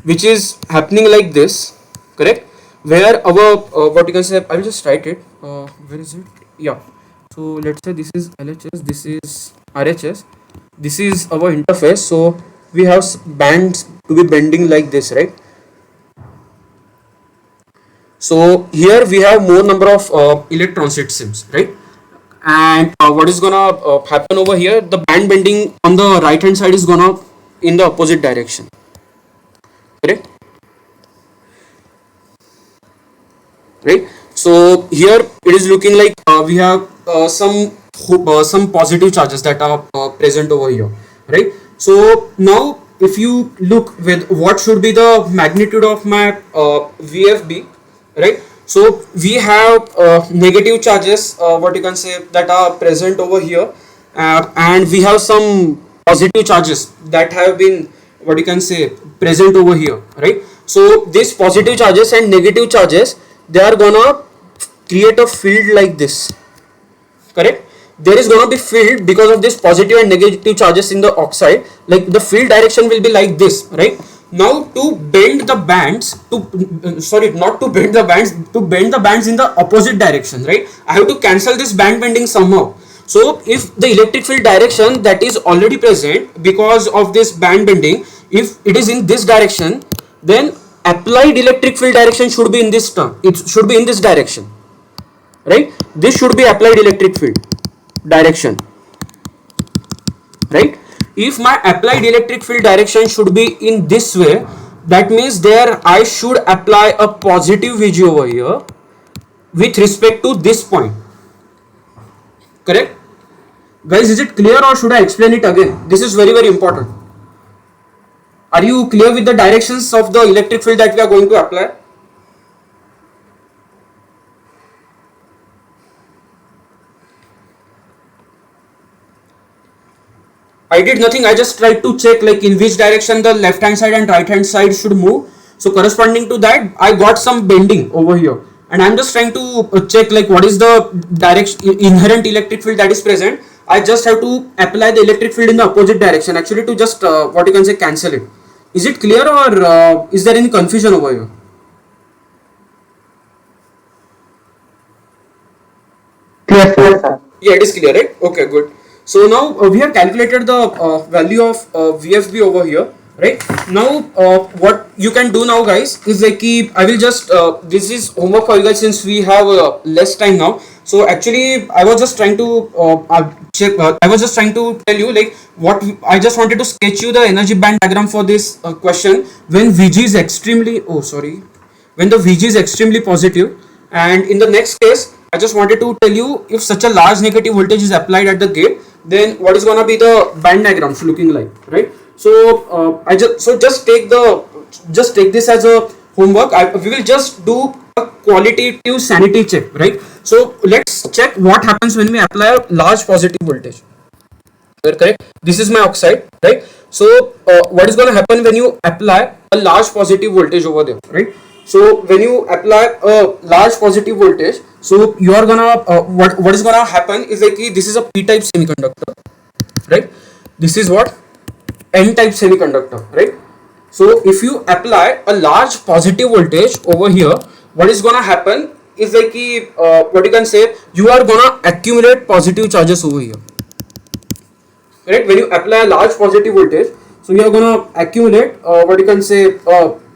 which is happening like this, correct? Where our what you can say, I will just write it, where is it? Yeah, so let's say this is LHS, this is RHS, this is our interface. So we have bands to be bending like this, right? So here we have more number of electrons it seems, right? And what is gonna happen over here, the band bending on the right hand side is gonna in the opposite direction, correct? Right? So here it is looking like we have some positive charges that are present over here, right? So now if you look with what should be the magnitude of my VFB, right? So we have negative charges, what you can say, that are present over here, and we have some positive charges that have been, what you can say, present over here, right? So these positive charges and negative charges, they are gonna create a field like this, correct? There is gonna be field because of this positive and negative charges in the oxide, like the field direction will be like this, right? Now to bend the bands, to sorry, not to bend the bands, to bend the bands in the opposite direction, right? I have to cancel this band bending somehow. So if the electric field direction that is already present because of this band bending, if it is in this direction, then applied electric field direction should be in this term, it should be in this direction, right? This should be applied electric field direction, right? If my applied electric field direction should be in this way, that means there I should apply a positive Vg over here with respect to this point, correct? Guys, is it clear or should I explain it again? This is very important. Are you clear with the directions of the electric field that we are going to apply? I did nothing, I just tried to check like in which direction the left hand side and right hand side should move. So corresponding to that, I got some bending over here, and I'm just trying to check like what is the direction inherent electric field that is present. I just have to apply the electric field in the opposite direction actually to just what you can say, cancel it. Is it clear or is there any confusion over here? Clear, sir. Yeah, it is clear, right? Okay, good. So now we have calculated the value of VFB over here, right? Now what you can do now, guys, is like I will just this is homework for you guys since we have less time now. So actually I was just trying to check, I was just trying to tell you like what I just wanted to sketch you the energy band diagram for this question when Vg is extremely, oh sorry, when the Vg is extremely positive, and in the next case I just wanted to tell you if such a large negative voltage is applied at the gate, then what is gonna be the band diagrams looking like, right? So just take this as a homework. We will just do a qualitative sanity check, right? So let's check what happens when we apply a large positive voltage. Correct? This is my oxide, right? So what is going to happen when you apply a large positive voltage over there, right? So when you apply a large positive voltage, so you are gonna what is gonna happen is like this is a p-type semiconductor, right? This is what n-type semiconductor, right? So if you apply a large positive voltage over here, what is gonna happen is like what you can say, you are gonna accumulate positive charges over here, right? When you apply a large positive voltage, so you are gonna accumulate what you can say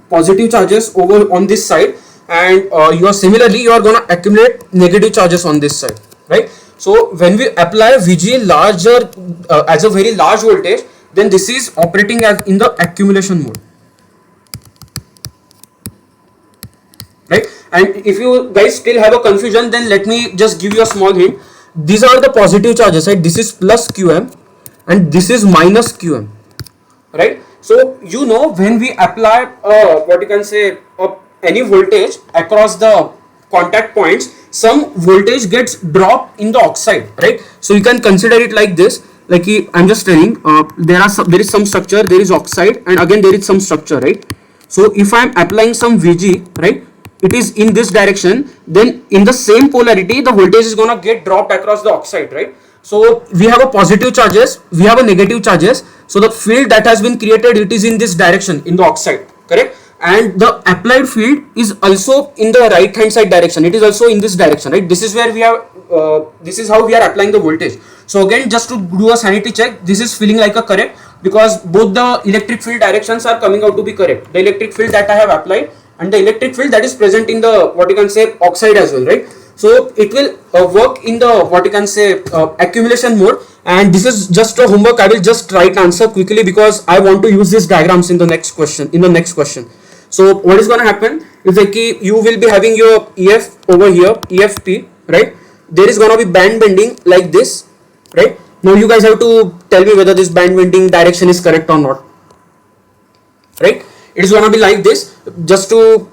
positive charges over on this side, and you are gonna accumulate negative charges on this side, right? So when we apply VG larger as a very large voltage, then this is operating as in the accumulation mode, right? And if you guys still have a confusion, then let me just give you a small hint. These are the positive charges, right? This is plus QM and this is minus QM, right? So you know, when we apply what you can say any voltage across the contact points, some voltage gets dropped in the oxide, right? So you can consider it like this, like I'm just telling there is some structure, there is oxide, and again there is some structure, right? So if I'm applying some VG, right, it is in this direction, then in the same polarity the voltage is gonna get dropped across the oxide, right? So we have a positive charges, we have a negative charges, so the field that has been created, it is in this direction in the oxide, correct? And the applied field is also in the right hand side direction, it is also in this direction, right? This is where we have this is how we are applying the voltage. So again, just to do a sanity check, this is feeling like a correct, because both the electric field directions are coming out to be correct. The electric field that I have applied and the electric field that is present in the what you can say oxide as well, right? So it will work in the what you can say accumulation mode. And this is just a homework. I will just try to answer quickly because I want to use these diagrams in the next question. So what is going to happen is like you will be having your EF over here, EFP, right? There is going to be band bending like this, right? Now you guys have to tell me whether this band bending direction is correct or not, right? It is going to be like this, just to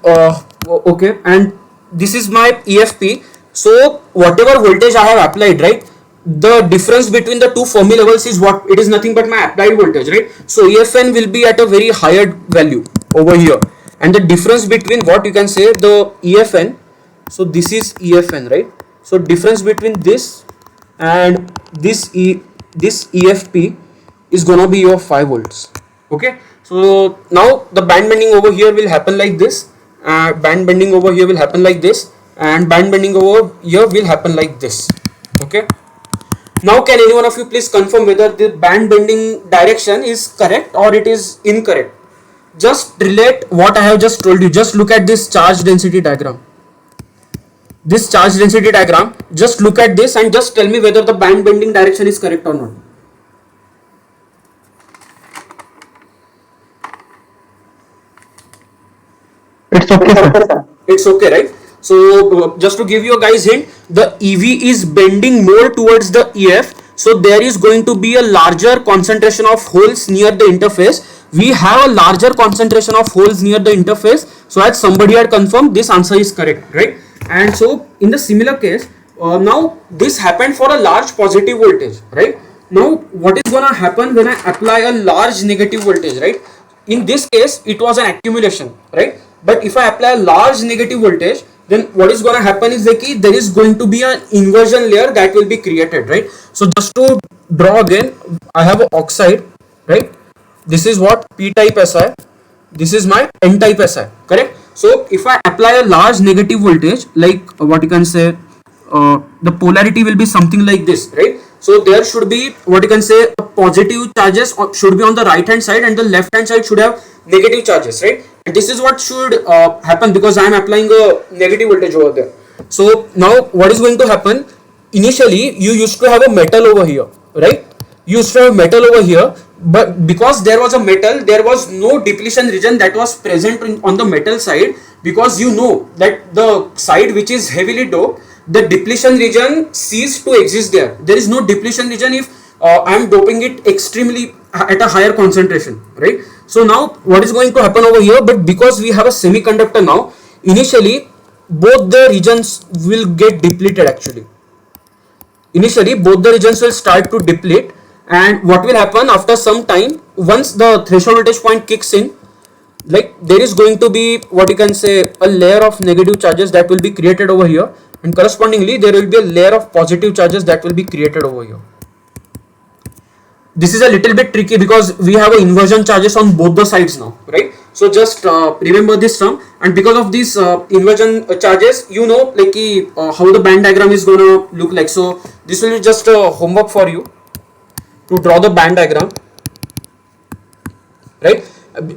okay, and this is my EFP. So whatever voltage I have applied, right, the difference between the two Fermi levels is what? It is nothing but my applied voltage, right? So EFN will be at a very higher value over here, and the difference between what you can say the EFN, so this is EFN, right? So difference between this and this EFP is gonna be your 5 volts. Okay, so now the band bending over here will happen like this, band bending over here will happen like this, and band bending over here will happen like this. Okay, now can any one of you please confirm whether the band bending direction is correct or it is incorrect? Just relate what I have just told you. Just look at this charge density diagram. This charge density diagram, just look at this and just tell me whether the band bending direction is correct or not. It's okay, sir. It's okay, right? So just to give you a guys hint, the EV is bending more towards the EF, so there is going to be a larger concentration of holes near the interface. We have a larger concentration of holes near the interface, so as somebody had confirmed, this answer is correct, right? And so in the similar case, now this happened for a large positive voltage, right? Now what is gonna happen when I apply a large negative voltage, right? In this case it was an accumulation, right? But if I apply a large negative voltage, then what is going to happen is like there is going to be an inversion layer that will be created, right? So just to draw again, I have an oxide, right? This is what P type Si, this is my N type Si, correct? So if I apply a large negative voltage, like what you can say the polarity will be something like this, right? So there should be what you can say positive charges should be on the right hand side and the left hand side should have negative charges, right? And this is what should happen because I am applying a negative voltage over there. So now what is going to happen? Initially you used to have a metal over here, right? You used to have metal over here, but because there was a metal, there was no depletion region that was present on the metal side, because you know that the side which is heavily doped, the depletion region ceased to exist there. There is no depletion region if I am doping it extremely at a higher concentration, right? So now what is going to happen over here? But because we have a semiconductor now, initially both the regions will get depleted actually. Initially both the regions will start to deplete, and what will happen after some time, once the threshold voltage point kicks in, like there is going to be what you can say a layer of negative charges that will be created over here, and correspondingly there will be a layer of positive charges that will be created over here. This is a little bit tricky because we have a inversion charges on both the sides now, right? So just remember this term, and because of these inversion charges, you know like how the band diagram is going to look like. So this will be just a homework for you to draw the band diagram, right?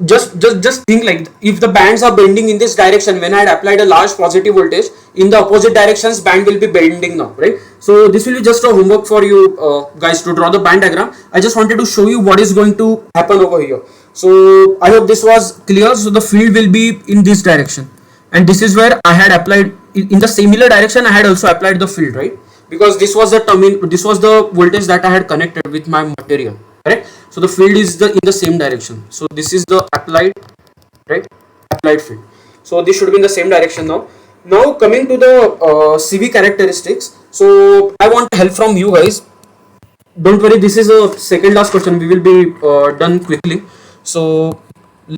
Just think like if the bands are bending in this direction, when I had applied a large positive voltage in the opposite directions, band will be bending now, right? So this will be just a homework for you guys to draw the band diagram. I just wanted to show you what is going to happen over here. So I hope this was clear. So the field will be in this direction, and this is where I had applied in the similar direction. I had also applied the field, right? Because this was the voltage that I had connected with my material, correct? So the field is in the same direction. So this is the applied, right? Applied field. So this should be in the same direction now. Now coming to the CV characteristics. So I want help from you guys. Don't worry, this is a second last question. We will be done quickly. So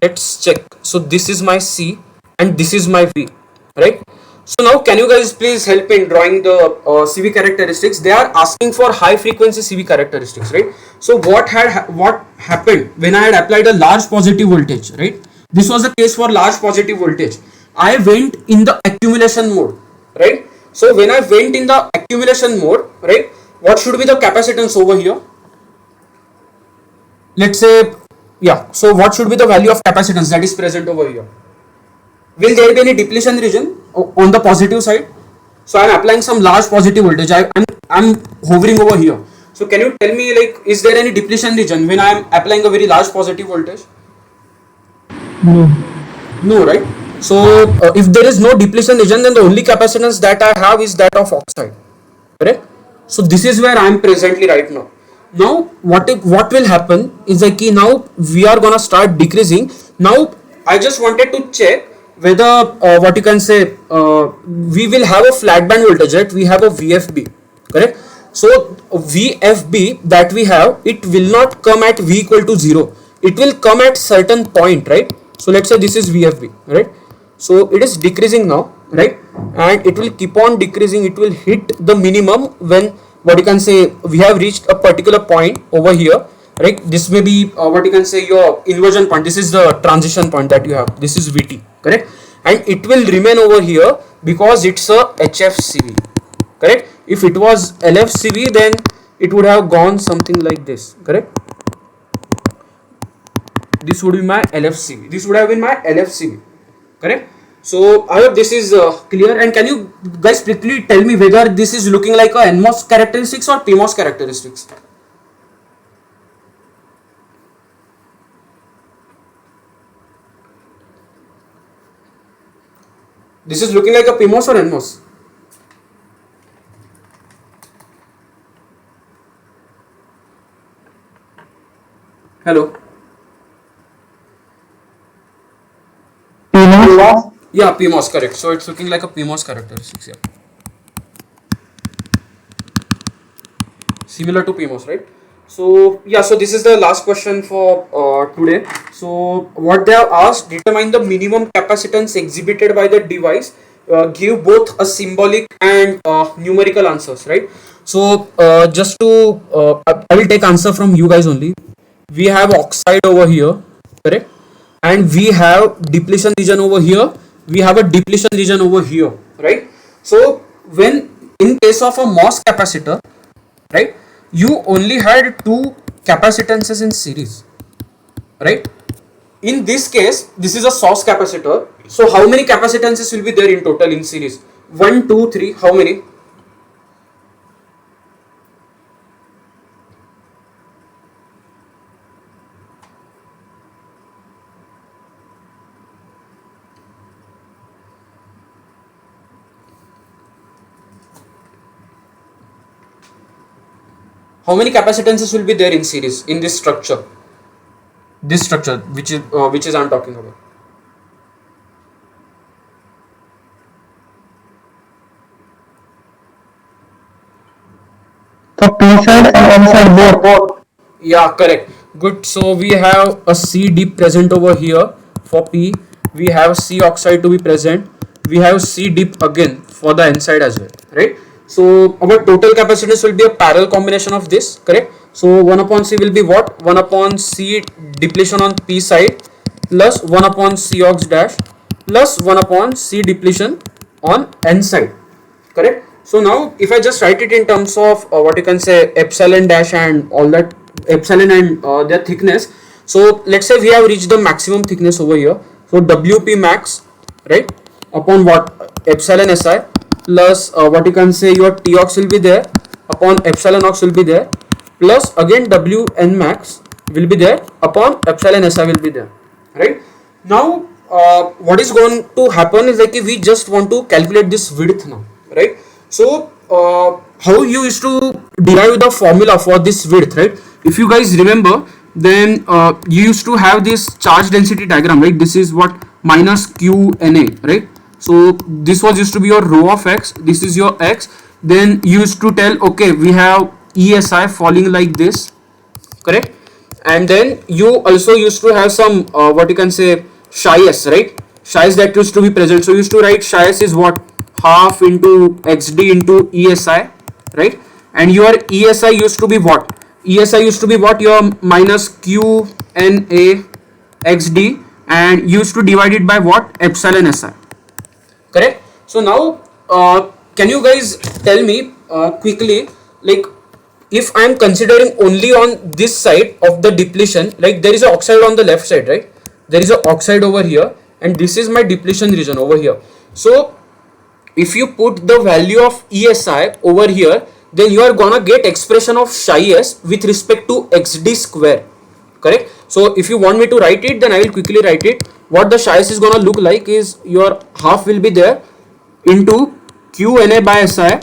let's check. So this is my C and this is my V, right? So now can you guys please help in drawing the CV characteristics? They are asking for high frequency CV characteristics, right? So what happened when I had applied a large positive voltage, right? This was the case for large positive voltage. I went in the accumulation mode, right? So when I went in the accumulation mode, right, what should be the capacitance over here? Let's say, yeah, so what should be the value of capacitance that is present over here? Will there be any depletion region on the positive side? So I am applying some large positive voltage. I'm hovering over here. So can you tell me, like, is there any depletion region when I am applying a very large positive voltage? No, right? So if there is no depletion region, then the only capacitance that I have is that of oxide, correct? So this is where I am presently right now. Now what will happen is like now we are gonna start decreasing. Now I just wanted to check whether what you can say we will have a flat band voltage, right? We have a VFB, correct? So VFB that we have, it will not come at V equal to 0. It will come at certain point, right? So let's say this is VFB, right? So it is decreasing now, right? And it will keep on decreasing. It will hit the minimum when what you can say we have reached a particular point over here, right? This may be what you can say your inversion point. This is the transition point that you have. This is VT, correct? And it will remain over here because it's a HFCV, correct? If it was LFCV, then it would have gone something like this, correct? This would be my LFCV. This would have been my LFCV, correct? So I hope this is clear. And can you guys quickly tell me whether this is looking like a NMOS characteristics or PMOS characteristics? This is looking like a PMOS or NMOS? Hello. PMOS? Yeah, PMOS, correct. So it's looking like a PMOS characteristics, yeah. Similar to PMOS, right? So yeah, so this is the last question for today. So what they have asked, determine the minimum capacitance exhibited by the device. Give both a symbolic and numerical answers, right? So just to I will take answer from you guys only. We have oxide over here, correct? And we have depletion region over here. We have a depletion region over here, right? So when in case of a MOS capacitor, right, you only had two capacitances in series, right? In this case, this is a source capacitor. So how many capacitances will be there in total in series? 1, 2, 3. How many? How many capacitances will be there in series in this structure? This structure, which is I'm talking about. So P side and N side both. Yeah, correct. Good. So we have a C dip present over here for P. We have C oxide to be present. We have C dip again for the N side as well, right? So our total capacitance will be a parallel combination of this, correct? So 1 upon C will be what? 1 upon C depletion on P side plus 1 upon C ox dash plus 1 upon C depletion on N side, correct? So now if I just write it in terms of what you can say epsilon dash and all that, epsilon and their thickness, So let's say we have reached the maximum thickness over here. So WP max, right, upon what, epsilon SI plus what you can say your Tox will be there upon epsilon ox will be there, plus again Wn max will be there upon epsilon SI will be there, right? Now what is going to happen is like we just want to calculate this width now, right? So how you used to derive the formula for this width, right? If you guys remember, then you used to have this charge density diagram, right? This is what minus QNA, right? So this was used to be your rho of x, this is your x. Then you used to tell, okay, we have ESI falling like this, correct? And then you also used to have some what you can say psi s, right? Psi s that used to be present. So you used to write psi s is what, half into xd into ESI, right? And your ESI used to be what? ESI used to be what? Your minus QNA xd, and used to divide it by what? Epsilon SI, correct? So now can you guys tell me quickly, like if I am considering only on this side of the depletion, like there is an oxide on the left side, right? There is an oxide over here, and this is my depletion region over here. So if you put the value of ESI over here, then you are gonna get expression of psi s with respect to xd square, correct? So if you want me to write it, then I will quickly write it. What the psi s is gonna look like is your half will be there into QNA by SI,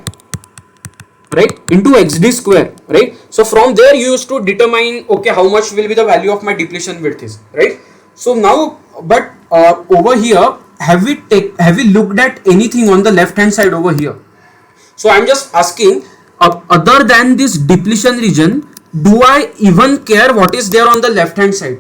right, into xd square, right? So from there you used to determine, okay, how much will be the value of my depletion width is, right? So now, but over here, have we looked at anything on the left hand side over here? So I'm just asking, other than this depletion region, do I even care what is there on the left hand side?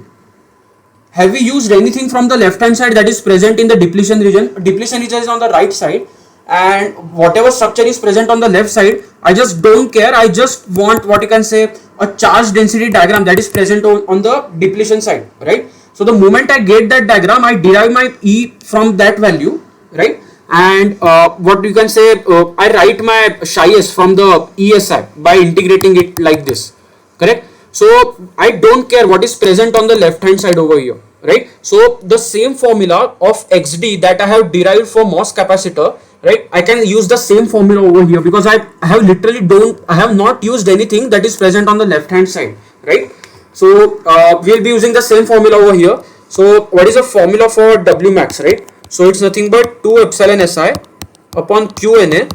Have we used anything from the left hand side that is present in the depletion region? Depletion region is on the right side, and whatever structure is present on the left side, I just don't care. I just want what you can say a charge density diagram that is present on the depletion side, right? So the moment I get that diagram, I derive my E from that value, right? And what you can say, I write my psi s from the ESI by integrating it like this, correct? So I don't care what is present on the left hand side over here, right? So the same formula of XD that I have derived for MOS capacitor, right, I can use the same formula over here, because I have not used anything that is present on the left hand side, right? So we'll be using the same formula over here. So what is the formula for W max, right? So it's nothing but 2 epsilon SI upon QNA,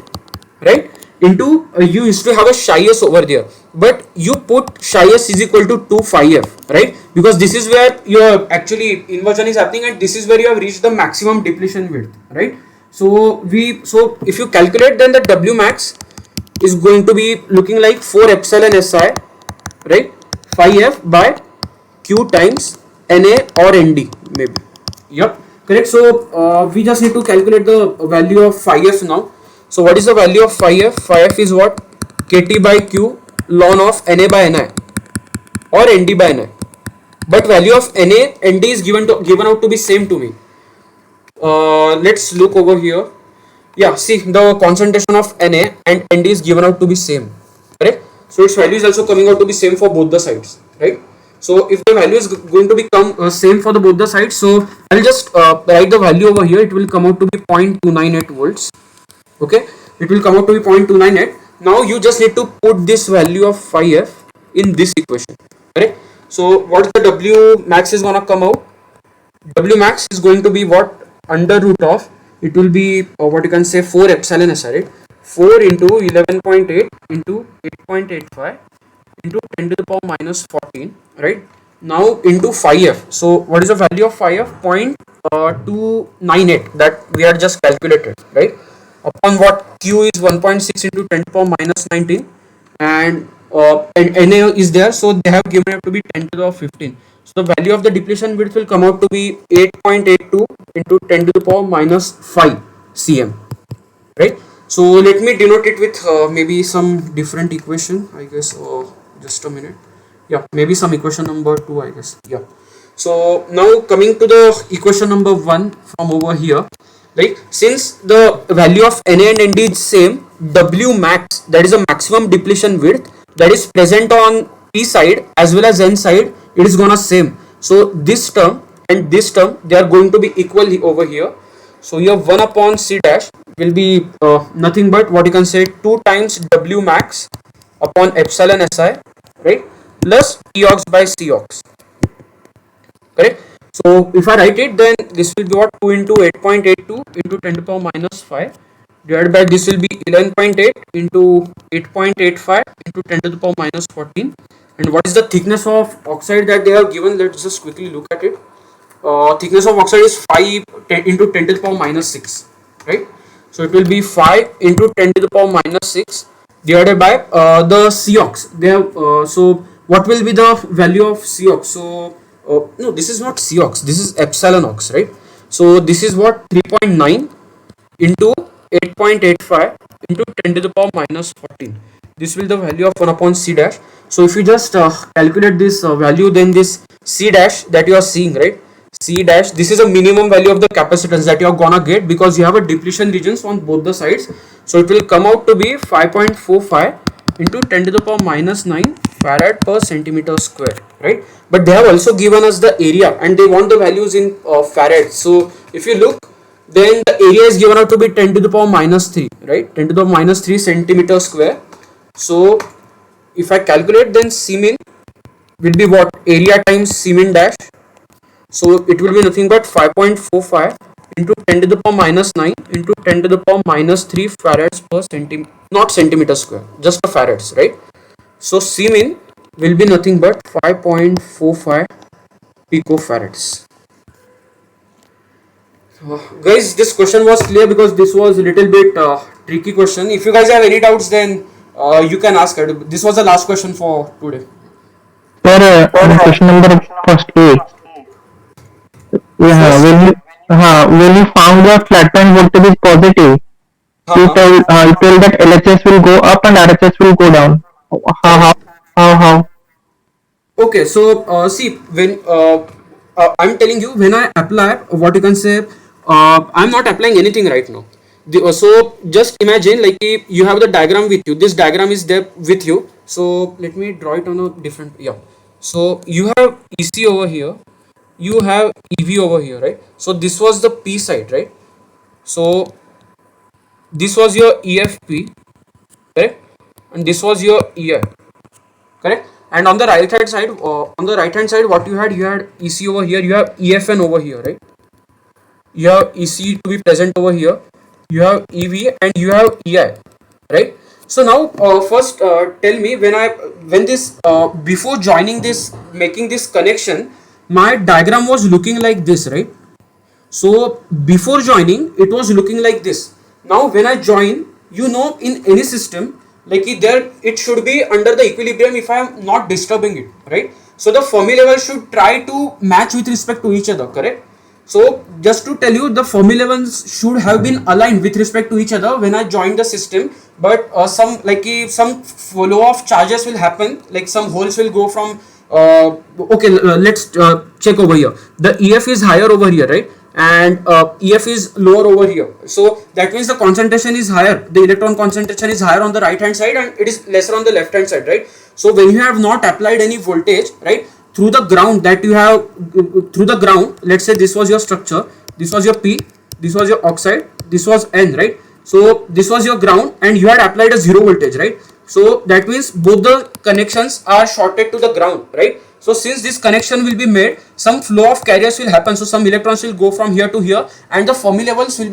right, into you used to have a psi s over there, but you put psi s is equal to 2 phi f, right? Because this is where your actually inversion is happening, and this is where you have reached the maximum depletion width, right? So if you calculate, then the W max is going to be looking like 4 epsilon SI, right, phi f by Q times Na or Nd maybe. Yep, correct. So we just need to calculate the value of phi f now. So what is the value of phi f? Phi f is what? Kt by Q ln of Na by Ni or Nd by Ni. But value of Na, Nd is given out to be same to me. Let's look over here. Yeah, see, the concentration of Na and Nd is given out to be same, correct? So its value is also coming out to be same for both the sides, right? So if the value is going to become same for the both the sides, so I'll just write the value over here. It will come out to be 0.298 volts. Okay, it will come out to be 0.298. Now you just need to put this value of phi f in this equation, correct? So what the W max is gonna come out? W max is going to be what? Under root of, it will be what you can say 4 epsilon SI, right? 4 into 11.8 into 8.85 into 10 to the power minus 14, right? Now into phi f. So what is the value of phi f? 0.298 that we had just calculated, right? Upon what? Q is 1.6 into 10 to the power minus 19, and Na is there, so they have given it to be 10 to the power 15. So the value of the depletion width will come out to be 8.82 into 10 to the power minus 5 cm, right? So let me denote it with maybe some different equation, I guess. Just a minute. Yeah, maybe some equation number 2, I guess. Yeah. So now coming to the equation number 1 from over here, right? Since the value of Na and Nd is same, W max, that is a maximum depletion width that is present on P side as well as N side, it is gonna same. So this term and this term, they are going to be equal over here. So your 1 upon C dash will be nothing but what you can say 2 times W max upon epsilon SI, right, plus Tox by Cox, correct? So if I write it, then this will be what, 2 into 8.82 into 10 to the power minus 5 divided by this will be 11.8 into 8.85 into 10 to the power minus 14. And what is the thickness of oxide that they have given? Let's just quickly look at it. Thickness of oxide is 10 into 10 to the power minus 6, right? So it will be 5 into 10 to the power minus 6 divided by the Cox. They have so what will be the value of Cox? So no, this is not Cox, this is epsilon ox, right? So this is what, 3.9 into 8.85 into 10 to the power minus 14. This will the value of 1 upon C dash. So if you just calculate this value, then this C dash that you are seeing, right, C dash, this is a minimum value of the capacitance that you are gonna get because you have a depletion regions on both the sides. So it will come out to be 5.45 into 10 to the power minus 9 farad per centimeter square, right? But they have also given us the area and they want the values in farad. So if you look, then the area is given out to be 10 to the power minus 3, right? 10 to the power minus 3 centimeter square. So if I calculate, then C min will be what, area times C min dash. So it will be nothing but 5.45 into 10 to the power minus 9 into 10 to the power minus 3 farads per centimeter, not centimeter square, just the farads, right? So C min will be nothing but 5.45 picofarads. Guys, this question was clear because this was a little bit tricky question. If you guys have any doubts, then you can ask it. This was the last question for today. Sir, question number first 8. Yeah, when you found the flat band voltage is positive, you tell that LHS will go up and RHS will go down. How? Okay, so see, when I'm telling you, when I apply, what you can say, I'm not applying anything right now. So just imagine like you have the diagram with you. This diagram is there with you. So let me draw it on a different, yeah. So you have EC over here, you have EV over here, right? So this was the P side, right? So this was your EFP, correct? And this was your EI, correct? And on the right hand side, what you had EC over here, you have EFN over here, right? You have EC to be present over here, you have EV and you have EI, right? So now first tell me, when this before joining this, making this connection, my diagram was looking like this, right? So before joining it was looking like this. Now when I join, in any system, like there it should be under the equilibrium if I am not disturbing it, right? So the Fermi level should try to match with respect to each other, correct? So just to tell you, the Fermi levels should have been aligned with respect to each other when I joined the system, but some flow of charges will happen, like some holes will go from okay, let's check over here. The EF is higher over here, right? And EF is lower over here. So that means the concentration is higher. The electron concentration is higher on the right hand side and it is lesser on the left hand side, right? So when you have not applied any voltage, right, through the ground that you have, let's say this was your structure, this was your P, this was your oxide, this was N, right? So this was your ground and you had applied a zero voltage, right? So that means both the connections are shorted to the ground, right? So since this connection will be made, some flow of carriers will happen. So some electrons will go from here to here and the Fermi levels will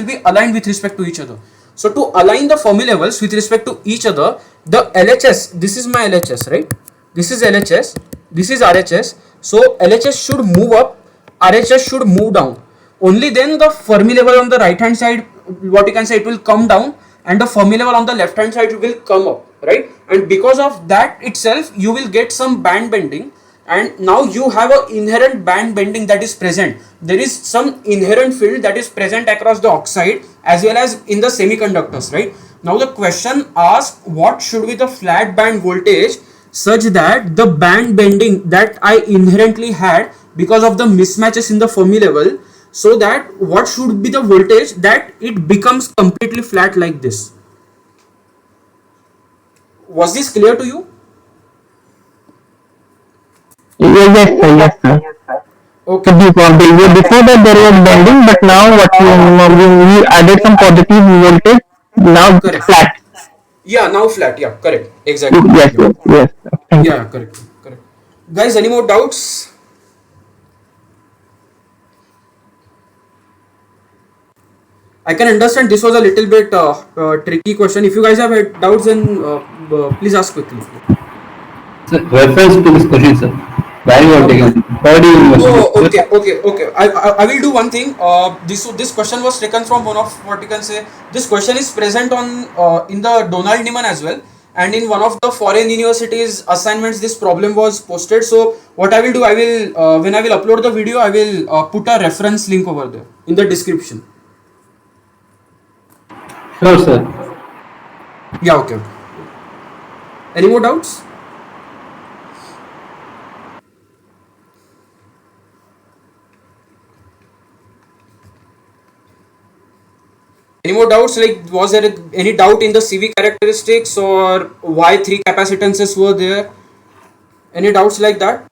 be aligned with respect to each other. So to align the Fermi levels with respect to each other, the LHS, this is my LHS, right? This is LHS, this is RHS. So LHS should move up, RHS should move down. Only then the Fermi level on the right hand side, what you can say, it will come down and the Fermi level on the left hand side will come up, right? And because of that itself, you will get some band bending, and now you have an inherent band bending that is present. There is some inherent field that is present across the oxide as well as in the semiconductors, right? Now the question asks, what should be the flat band voltage such that the band bending that I inherently had because of the mismatches in the Fermi level, so that what should be the voltage that it becomes completely flat like this? Was this clear to you? Yes, sir. Yes, sir. Okay. So before that there was bending, but now we added some positive voltage. Now it's Correct. flat. Yeah, now flat. Yeah, correct. Exactly. Yes, Yeah. yes, yes. Thank you. Yeah, correct. Correct. Guys, any more doubts? I can understand this was a little bit tricky question. If you guys have had doubts, then please ask quickly. Sir, reference to this question, sir. Where you are Okay. taken? Third university. Oh, okay, okay, okay. I will do one thing. This question was taken from one of what you can say. This question is present on in the Donald Nieman as well, and in one of the foreign universities assignments. This problem was posted. So what I will do, I will when I will upload the video, I will put a reference link over there in the description. Sure, sir. Yeah, okay. Any more doubts? Any more doubts? Like, was there any doubt in the CV characteristics or why three capacitances were there? Any doubts like that?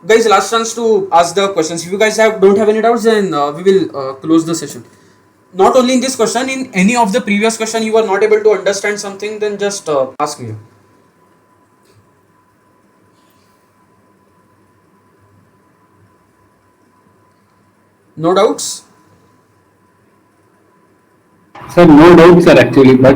Guys, last chance to ask the questions. If you guys don't have any doubts, then we will close the session. Not only in this question, in any of the previous question you are not able to understand something, then just ask me. No doubts? Sir, no doubts, sir, actually, but